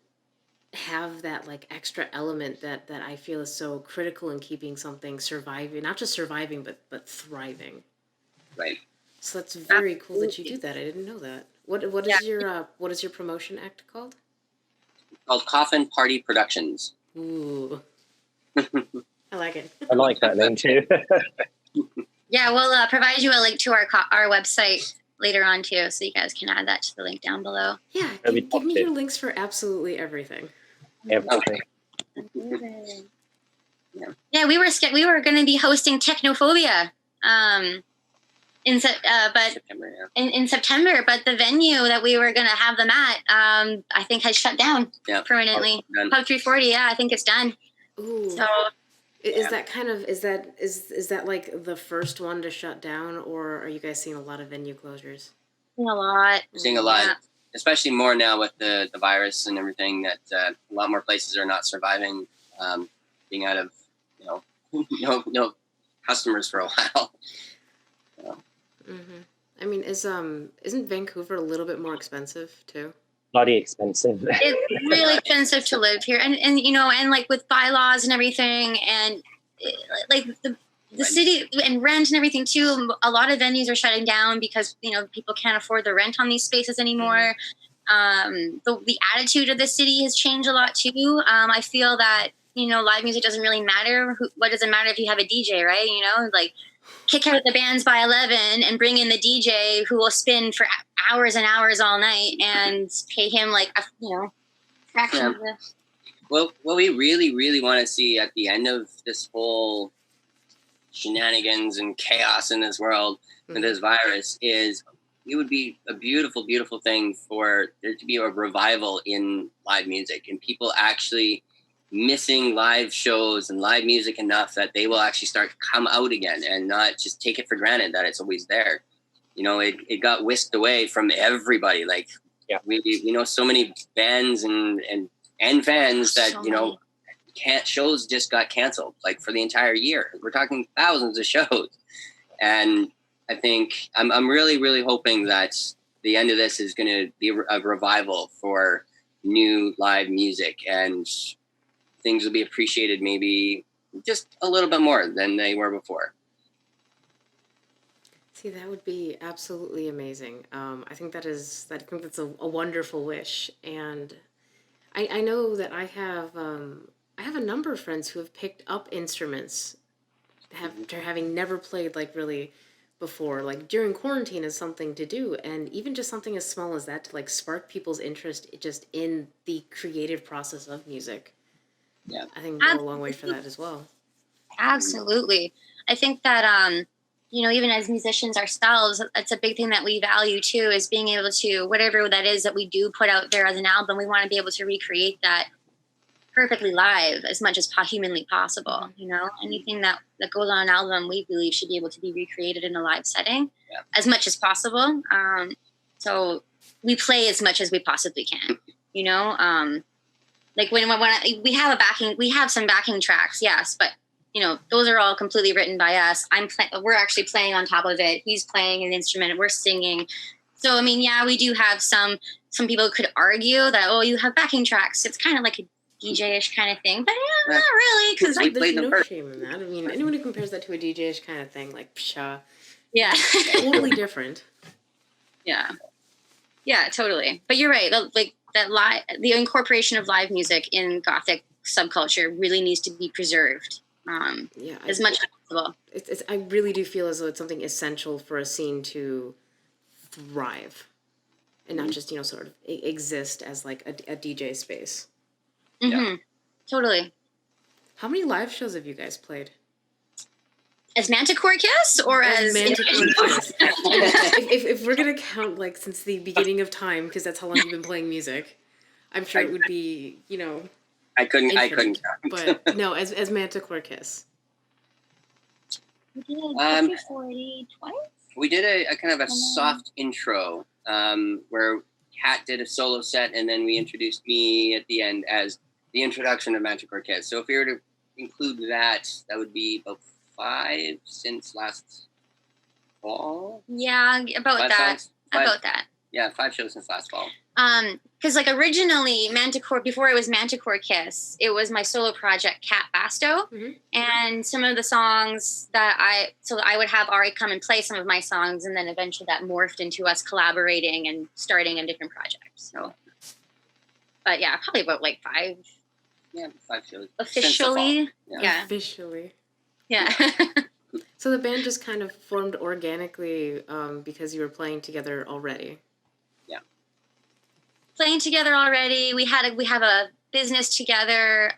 have that like extra element that I feel is so critical in keeping something surviving, not just surviving, but thriving. Right. So that's very cool that you do that. I didn't know that. What is your promotion act called? Called Coffin Party Productions. Ooh. I like it. I like that name too. Yeah, we'll provide you a link to our website later on too, so you guys can add that to the link down below. Yeah, give me your links for absolutely everything. Everything. Yeah, we were going to be hosting Technophobia in September, in September, but the venue that we were going to have them at, I think has shut down permanently. Pub 340, yeah, I think it's done. Ooh. So is that like the first one to shut down, or are you guys seeing a lot of venue closures? A lot. We're seeing a lot, especially more now with the virus and everything, that a lot more places are not surviving, being out of, no customers for a while. Mm-hmm. I mean, isn't Vancouver a little bit more expensive too? Bloody expensive. It's really expensive to live here, and like with bylaws and everything, and like the city and rent and everything too. A lot of venues are shutting down because people can't afford the rent on these spaces anymore. The attitude of the city has changed a lot too. I feel that live music doesn't really matter. What does it matter if you have a DJ, right? Like kick out the bands by 11 and bring in the DJ who will spin for hours and hours all night and pay him like a fraction of the. Well, what we really, really want to see at the end of this whole shenanigans and chaos in this world with this virus is, it would be a beautiful, beautiful thing for there to be a revival in live music and people actually missing live shows and live music enough that they will actually start to come out again and not just take it for granted that it's always there. It got whisked away from everybody. Like, we know so many bands and fans that, shows just got canceled, like for the entire year. We're talking thousands of shows. And I think I'm really, really hoping that the end of this is going to be a revival for new live music, and things will be appreciated maybe just a little bit more than they were before. See, that would be absolutely amazing. I think that's a wonderful wish, and I know that I have a number of friends who have picked up instruments after having never played like really before, like during quarantine as something to do, and even just something as small as that to like spark people's interest just in the creative process of music. Yeah. I think go a long way for that as well. Absolutely. I think that, even as musicians ourselves, it's a big thing that we value too, is being able to, whatever that is that we do put out there as an album, we want to be able to recreate that perfectly live as much as humanly possible. Anything that goes on an album, we believe should be able to be recreated in a live setting as much as possible. So we play as much as we possibly can, like when we have some backing tracks, yes, but those are all completely written by us. We're actually playing on top of it. He's playing an instrument. We're singing. So, I mean, yeah, we do have some people could argue that, oh, you have backing tracks. It's kind of like a DJ-ish kind of thing, but yeah, not really, because there's no shame in that. I mean, anyone who compares that to a DJ-ish kind of thing, like, pshaw. Yeah. Totally different. Yeah. Yeah, totally. But you're right. Like the incorporation of live music in Gothic subculture really needs to be preserved. As much as possible. I really do feel as though it's something essential for a scene to thrive, and not just sort of exist as like a DJ space. Mm-hmm. Totally. How many live shows have you guys played? As Manticore Kiss, or as Manticore Kiss? if we're gonna count like since the beginning of time, because that's how long you've been playing music, I'm sure it would be I couldn't count. But no, as Manticore Kiss. We did 40 twice. We did a kind of a soft intro where Kat did a solo set, and then we introduced me at the end as the introduction of Manticore Kiss. So if we were to include that, that would be about 5 since last fall. Yeah, about that. Yeah, 5 shows since last fall. Because like originally before it was Manticore Kiss, it was my solo project Kat Basto, and some of the songs that I would have Ari come and play some of my songs, and then eventually that morphed into us collaborating and starting a different project. So, but yeah, probably about like 5. Yeah, 5 shows officially. Yeah, officially. Yeah. So the band just kind of formed organically because you were playing together already. Playing together already. We have a business together.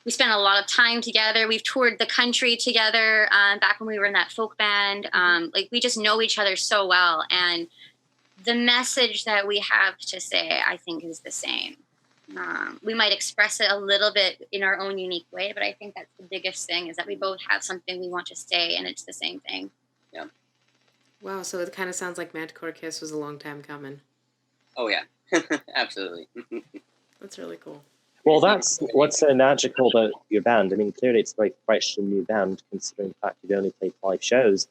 We spent a lot of time together. We've toured the country together back when we were in that folk band. Like we just know each other so well, and the message that we have to say, I think, is the same. We might express it a little bit in our own unique way, but I think that's the biggest thing, is that we both have something we want to say, and it's the same thing. Yeah. Wow, so it kind of sounds like Manticore Kiss was a long time coming. Oh, yeah. Absolutely. That's really cool. Well, that's what's so magical about your band. I mean, clearly it's a very fresh and new band, considering the fact you've only played 5 shows.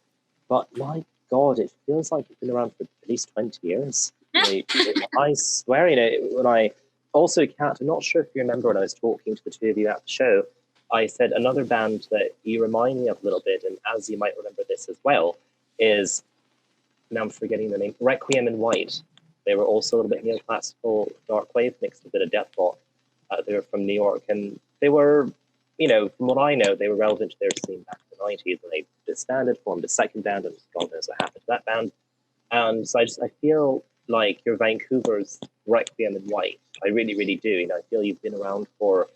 But my God, it feels like you've been around for at least 20 years. I swear, when I... Also, Kat, I'm not sure if you remember when I was talking to the two of you at the show, I said another band that you remind me of a little bit, and as you might remember this as well, is, now I'm forgetting the name, Requiem in White. They were also a little bit neoclassical darkwave, mixed with a bit of death rock. They were from New York, and they were, from what I know, they were relevant to their scene back in the 90s, and they disbanded, formed a second band, and God knows what happened to that band. And so I feel like you're Vancouver's Requiem in White. I really, really do. I feel you've been around for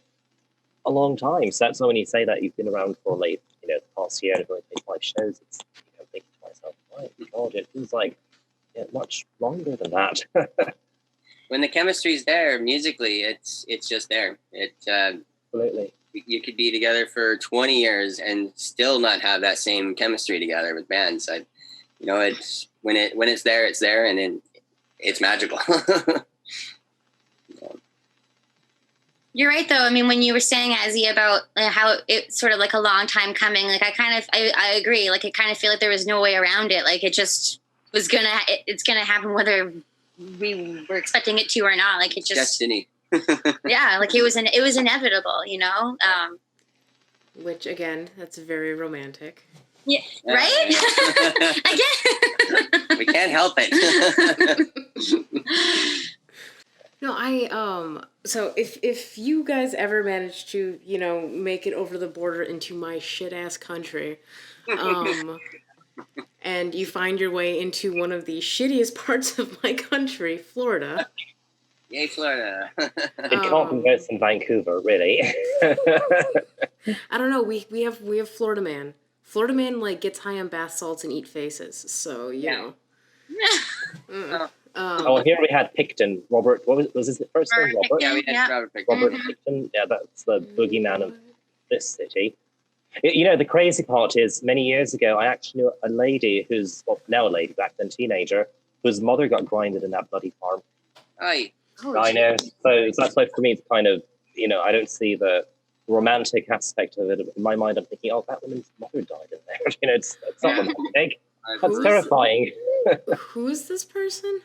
a long time. So that's when you say that you've been around for the past year and have only played 5 shows, it's thinking to myself, my God, it feels like much longer than that. When the chemistry's there musically, it's just there. Absolutely. You could be together for 20 years and still not have that same chemistry together with bands. It's when it's there, it's there, and it's magical. You're right, though. I mean, when you were saying, Azzy, about how it's sort of like a long time coming, like I agree. Like, I kind of feel like there was no way around it. Like, it just was it's gonna happen whether we were expecting it to or not. Like, it just destiny. Yeah, like it was inevitable, Which again, that's very romantic. Yeah, right? Again. We can't help it. No, so if you guys ever manage to, make it over the border into my shit ass country, and you find your way into one of the shittiest parts of my country, Florida. Yay, Florida. It can't be worse than Vancouver, really. I don't know, we have Florida Man. Florida Man like gets high on bath salts and eat faces, so you know. Oh, here we had Picton. Robert, what was his first name? Robert? Yeah, we had Robert Picton. Robert Picton. Yeah, that's the boogeyman of this city. The crazy part is, many years ago, I actually knew a lady who's, well, now a lady, back then teenager, whose mother got grinded in that bloody farm. Aye. I know. So that's why for me, it's kind of, I don't see the romantic aspect of it. In my mind, I'm thinking, oh, that woman's mother died in there. It's not romantic. That's terrifying. Who's this person?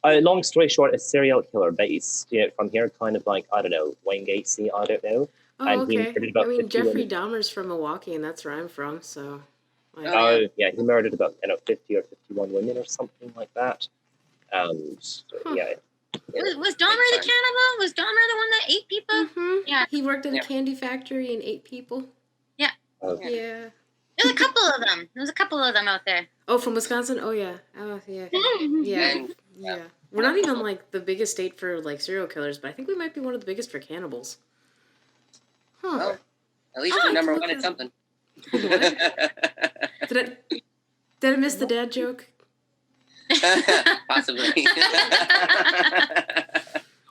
Long story short, a serial killer based, from here, kind of like, I don't know, Wayne Gacy, I don't know. Oh, and okay. He murdered about 50 Jeffrey women. Dahmer's from Milwaukee, and that's where I'm from, so... Yeah, he murdered about 50 or 51 women or something like that. And, yeah. Was Dahmer the cannibal? Was Dahmer the one that ate people? Mm-hmm. Yeah. He worked at a candy factory and ate people. Yeah. Yeah. There's a couple of them. There's a couple of them out there. Oh, from Wisconsin? Oh, yeah. Oh, yeah. Yeah. We're not even, like, the biggest state for, like, serial killers, but I think we might be one of the biggest for cannibals. Huh. Well, at least we're number one at something. Did I miss the dad joke? Possibly.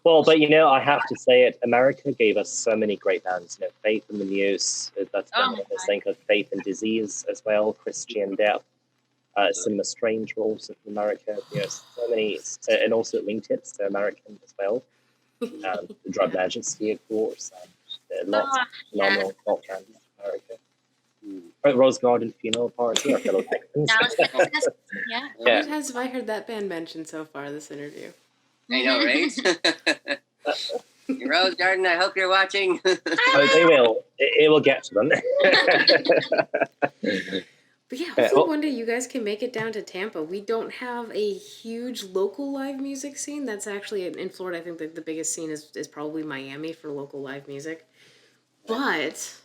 Well, but I have to say it. America gave us so many great bands. Faith in the Muse. That's one of us. Think of Faith and Disease as well. Christian Death. Cinema Strange were also from America. So many, and also Wingtips. They're American as well. The Drug Majesty, of course. And lots of phenomenal rock bands in America. Rose Garden Funeral Party, our fellow Texans. Yeah. How many times have I heard that band mentioned so far this interview? I know, right? Rose Garden, I hope you're watching. Oh, they will. It will get to them. But yeah, hopefully one day you guys can make it down to Tampa. We don't have a huge local live music scene. That's actually, in Florida, I think the biggest scene is probably Miami for local live music. But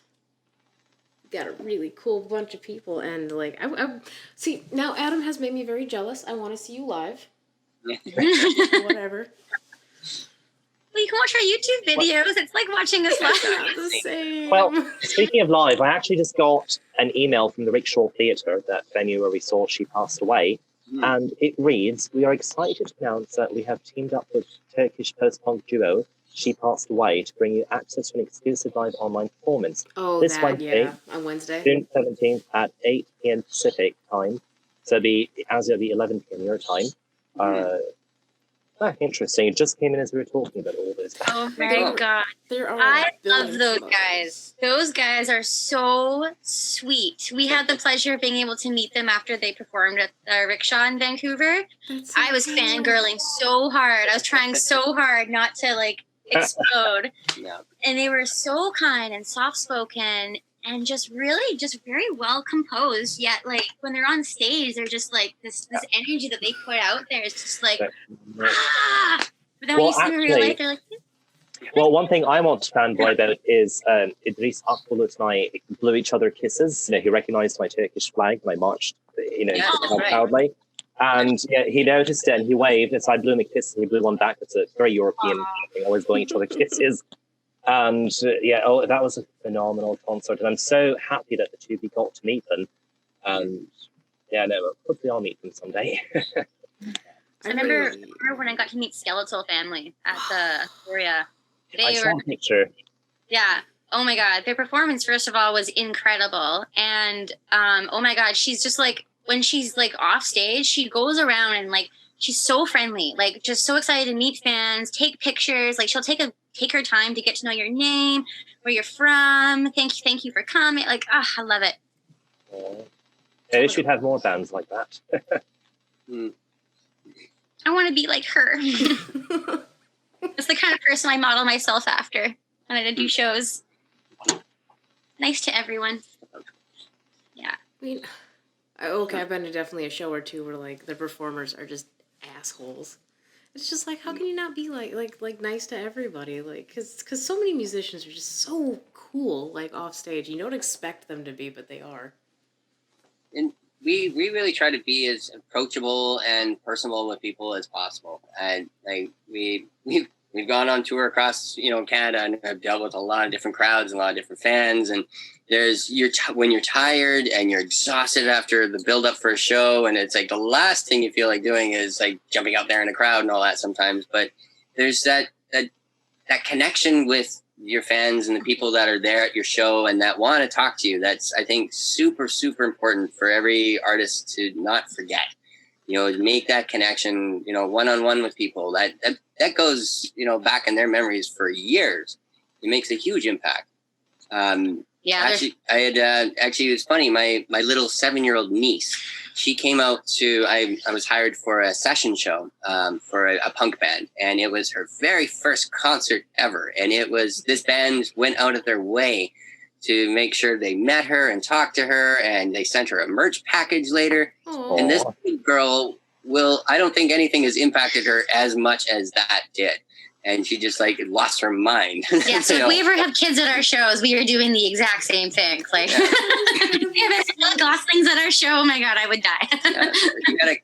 got a really cool bunch of people, and like I see now Adam has made me very jealous. I want to see you live. Whatever. Well, you can watch our YouTube videos. It's like watching us live. The same. Well, speaking of live, I actually just got an email from the Rickshaw Theatre, that venue where we saw She Passed Away, and it reads, "We are excited to announce that we have teamed up with Turkish post-punk duo She Passed Away to bring you access to an exclusive live online performance. Oh, this Wednesday, on Wednesday, June 17th at 8 p.m. Pacific time. So it'll be 11 p.m. your time. Interesting. It just came in as we were talking about all this. Oh my god. I love those guys. Those guys are so sweet. We had the pleasure of being able to meet them after they performed at the Rickshaw in Vancouver. I was fangirling so hard. I was trying so hard not to like explode. Yeah. And they were so kind and soft spoken and just really just very well composed. Yet like when they're on stage, they're just like this energy that they put out there is just like ah. But then when you see them in real life, they're like well, one thing I want to fanboy about is Idris Akbulut and I blew each other kisses. He recognized my Turkish flag and I marched, proudly. And he noticed it and he waved, and so I blew him a kiss and he blew one back. It's a very European thing, always blowing each other kisses. And that was a phenomenal concert, and I'm so happy that the two of you got to meet them. And hopefully I'll meet them someday. I remember when I got to meet Skeletal Family at the Astoria. I saw a picture. Yeah. Oh my god, their performance first of all was incredible, and oh my god, she's just like when she's like off stage, she goes around and like she's so friendly, like just so excited to meet fans, take pictures. Like she'll take her time to get to know your name, where you're from. Thank you for coming. Like, I love it. They should have more bands like that. I want to be like her. It's the kind of person I model myself after when I do shows. Nice to everyone. Yeah. I mean, okay, I've been to definitely a show or two where like the performers are just assholes. It's just like, how can you not be like nice to everybody? Like, cause so many musicians are just so cool, like off stage. You don't expect them to be, but they are. And we really try to be as approachable and personable with people as possible. And like we've gone on tour across Canada and have dealt with a lot of different crowds and a lot of different fans. And there's when you're tired and you're exhausted after the build up for a show, and it's like the last thing you feel like doing is like jumping out there in a crowd and all that sometimes. But there's that connection with your fans and the people that are there at your show and that want to talk to you. That's, I think, super, super important for every artist to not forget. Make that connection, one-on-one with people. That goes, back in their memories for years. It makes a huge impact. Actually, I had actually, it was funny. My little 7-year-old niece, she came out to. I was hired for a session show for a punk band, and it was her very first concert ever. And it was, this band went out of their way to make sure they met her and talked to her, and they sent her a merch package later. Aww. And this girl I don't think anything has impacted her as much as that did. And she just like lost her mind. Yeah, so if we ever have kids at our shows, we are doing the exact same thing. Like, if there's goth things at our show, oh my God, I would die.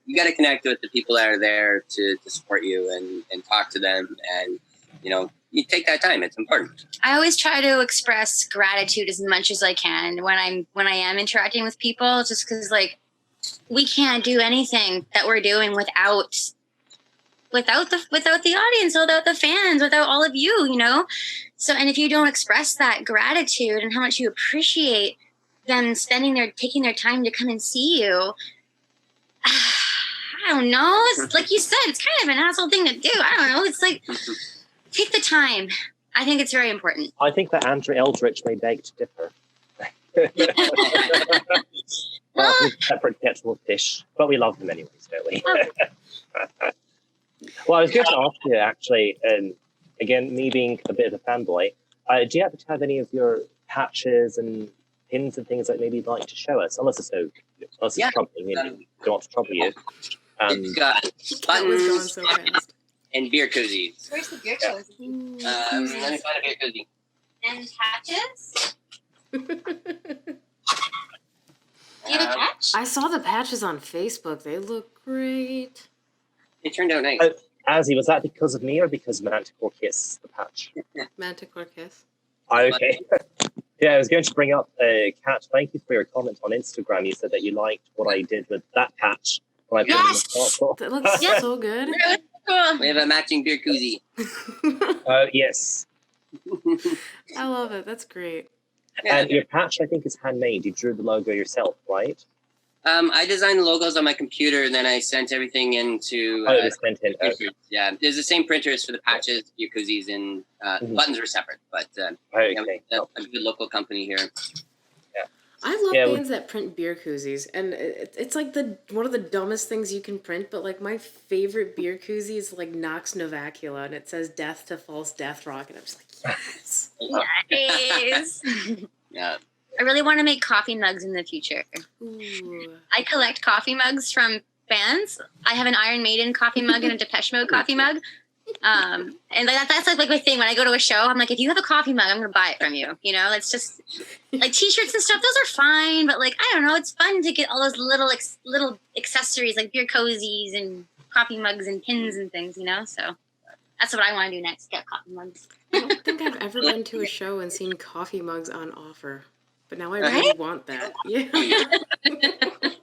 You gotta connect with the people that are there to support you and talk to them, and you take that time. It's important. I always try to express gratitude as much as I can when I am interacting with people, just because like we can't do anything that we're doing without the audience, without the fans, without all of you, So, and if you don't express that gratitude and how much you appreciate them taking their time to come and see you, I don't know. It's like you said, it's kind of an asshole thing to do. I don't know. It's like, take the time. I think it's very important. I think that Andrew Eldritch may beg to differ. Well, separate kettle of fish, but we love them anyways, don't we? Well, I was going to ask you, actually, again, me being a bit of a fanboy, do you happen to have any of your patches and pins and things that maybe you'd like to show us? Unless it's troubling you, don't want to trouble you. It's got buttons and beer koozies. Where's the beer koozie? Let me find a beer koozie. And patches? Do you have a patch? I saw the patches on Facebook. They look great. It turned out nice. Azzy, was that because of me or because of Manticore Kiss, the patch? Manticore Kiss. Okay. Yeah, I was going to bring up, Kat, thank you for your comment on Instagram. You said that you liked what I did with that patch. When I put in the That looks so good. Cool. We have a matching beer koozie. Yes. I love it. That's great. Yeah. And your patch, I think, is handmade. You drew the logo yourself, right? I designed the logos on my computer, and then I sent everything into. It was sent in. Yeah, there's the same printers for the patches, beer koozies, and buttons are separate. But Okay. a good local company here. I love bands that print beer koozies, and it's like one of the dumbest things you can print. But like my favorite beer koozie is like Nox Novacula, and it says "Death to False Death Rock," and I'm just like, yes, Nice. Yeah. I really want to make coffee mugs in the future. ooh. I collect coffee mugs from bands. I have an Iron Maiden coffee mug and a Depeche Mode coffee mug. And that's like my thing. When I go to a show, I'm like, if you have a coffee mug, I'm going to buy it from you. It's just like t-shirts and stuff. Those are fine. But like, I don't know. It's fun to get all those little accessories like beer cozies and coffee mugs and pins and things, So that's what I want to do next. Get coffee mugs. I don't think I've ever been to a show and seen coffee mugs on offer. But now I really want that. Yeah.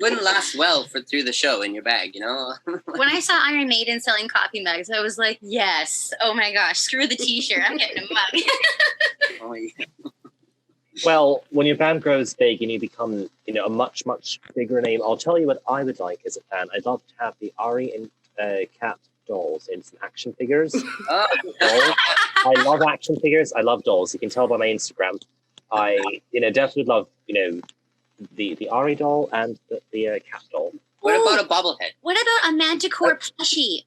Wouldn't last well through the show in your bag, When I saw Iron Maiden selling coffee mugs, I was like, yes. Oh my gosh, screw the t-shirt. I'm getting a mug. Oh, yeah. Well, when your band grows big and you become, a much, much bigger name, I'll tell you what I would like as a fan. I'd love to have the Ari and Kat dolls in some action figures. Oh. I love action figures. I love dolls. You can tell by my Instagram. I, definitely love, the Ari doll and the Kat doll. What about a bobblehead? What about a Manticore plushie?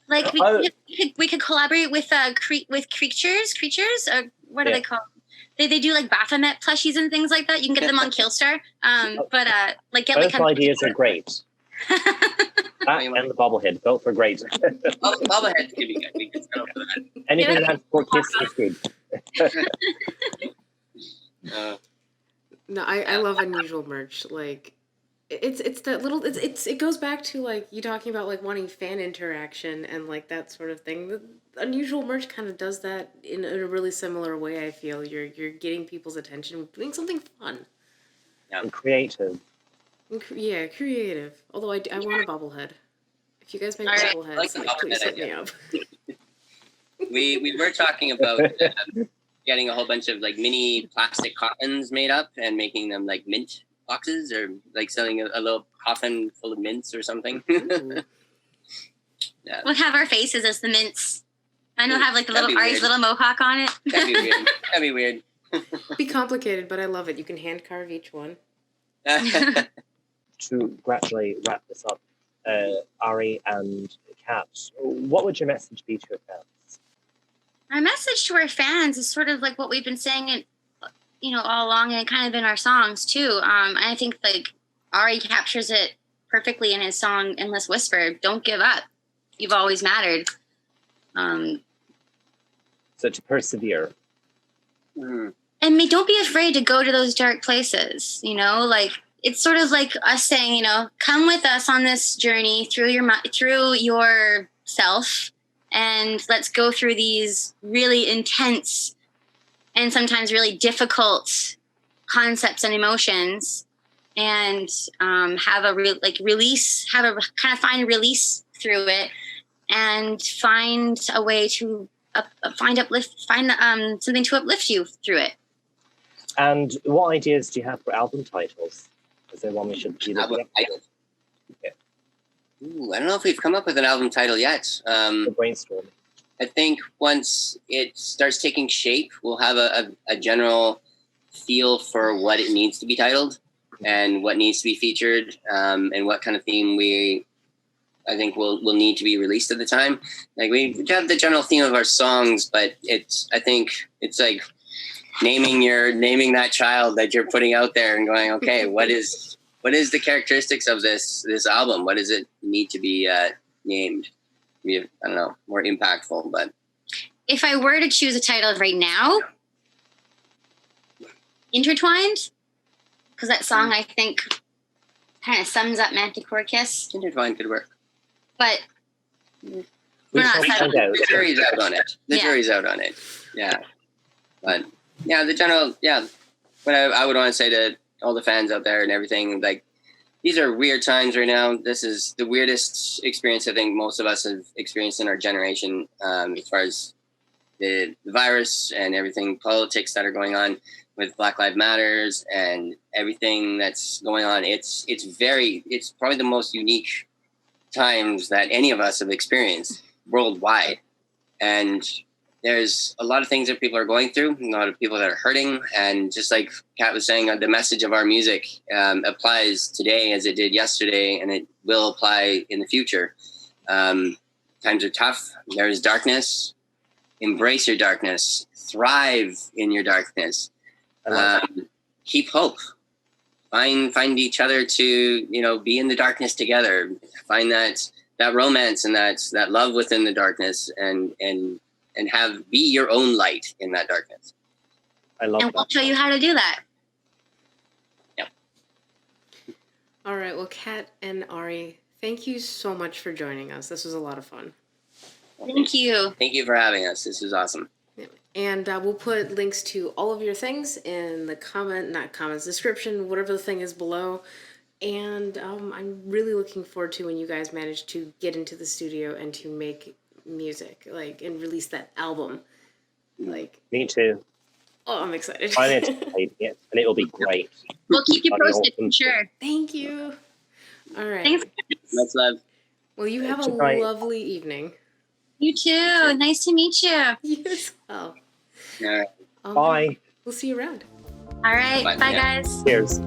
Like we could collaborate with creatures. Or what are they called? they do like Baphomet plushies and things like that. You can get them on Killstar. But like get Both like ideas are great. That and the bobblehead, both are great. Bobblehead could be good. We could settle for that. Anything with Manticore Kiss is good. No, I love unusual merch. Like, it's that little it goes back to like you talking about like wanting fan interaction and like that sort of thing. The unusual merch kind of does that in a really similar way. I feel you're getting people's attention, doing something fun. And creative. Yeah, creative. Although I want a bobblehead. If you guys make Alright. bobbleheads, like, please hit me up. We were talking about getting a whole bunch of like mini plastic coffins made up and making them like mint boxes, or like selling a little coffin full of mints or something. Yeah. We'll have our faces as the mints. And we'll have like the That'd little be Ari's weird. little mohawk on it. That'd be weird. That'd be weird. Be complicated, but I love it. You can hand carve each one. To gradually wrap this up, Ari and Kat, what would your message be to your fans? Our message to our fans is sort of like what we've been saying, and all along, and kind of in our songs too. I think like Ari captures it perfectly in his song "Endless Whisper." Don't give up. You've always mattered. So to persevere. Mm. And don't be afraid to go to those dark places. Like it's sort of like us saying, come with us on this journey through yourself, and let's go through these really intense and sometimes really difficult concepts and emotions, and have a release, find a release through it, and find a way to find something to uplift you through it. And what ideas do you have for album titles? Is there one we should be looking at? Title. Ooh, I don't know if we've come up with an album title yet. Brainstorm. I think once it starts taking shape, we'll have a general feel for what it needs to be titled and what needs to be featured, and what kind of theme I think will need to be released at the time. Like we have the general theme of our songs, but I think it's like naming that child that you're putting out there and going, okay, what is the characteristics of this album? What does it need to be named? Be, I don't know, more impactful. But if I were to choose a title right now, Intertwined, because that song I think kind of sums up Manticore Kiss. Intertwined could work. But We shall find out. The jury's out on it. Jury's out on it. Yeah. But yeah, the general, yeah. What I would want to say to all the fans out there and everything, like, these are weird times right now. This is the weirdest experience I think most of us have experienced in our generation, as far as the virus and everything, politics that are going on with Black Lives Matters and everything that's going on. It's probably the most unique times that any of us have experienced worldwide. And there's a lot of things that people are going through, a lot of people that are hurting. And just like Kat was saying, the message of our music applies today as it did yesterday, and it will apply in the future. Times are tough. There's darkness. Embrace your darkness. Thrive in your darkness. Keep hope. Find each other to, be in the darkness together. Find that romance and that love within the darkness, and be your own light in that darkness. I love that. And we'll show you how to do that. Yep. All right. Well, Kat and Ari, thank you so much for joining us. This was a lot of fun. Thank you. Thank you for having us. This was awesome. And we'll put links to all of your things in the description, whatever the thing is below. And I'm really looking forward to when you guys manage to get into the studio and to make music, and release that album. Me too. Oh, I'm excited. I'm anticipating it, and it will be great. We'll keep you That'll be posted, awesome. for sure. Thank you. All right. Thanks. Much love. Well, you have a Good night. lovely evening. You too. Nice to meet you. You as well. All right. Bye. We'll see you around. All right. Bye. Bye, Yeah. guys. Cheers.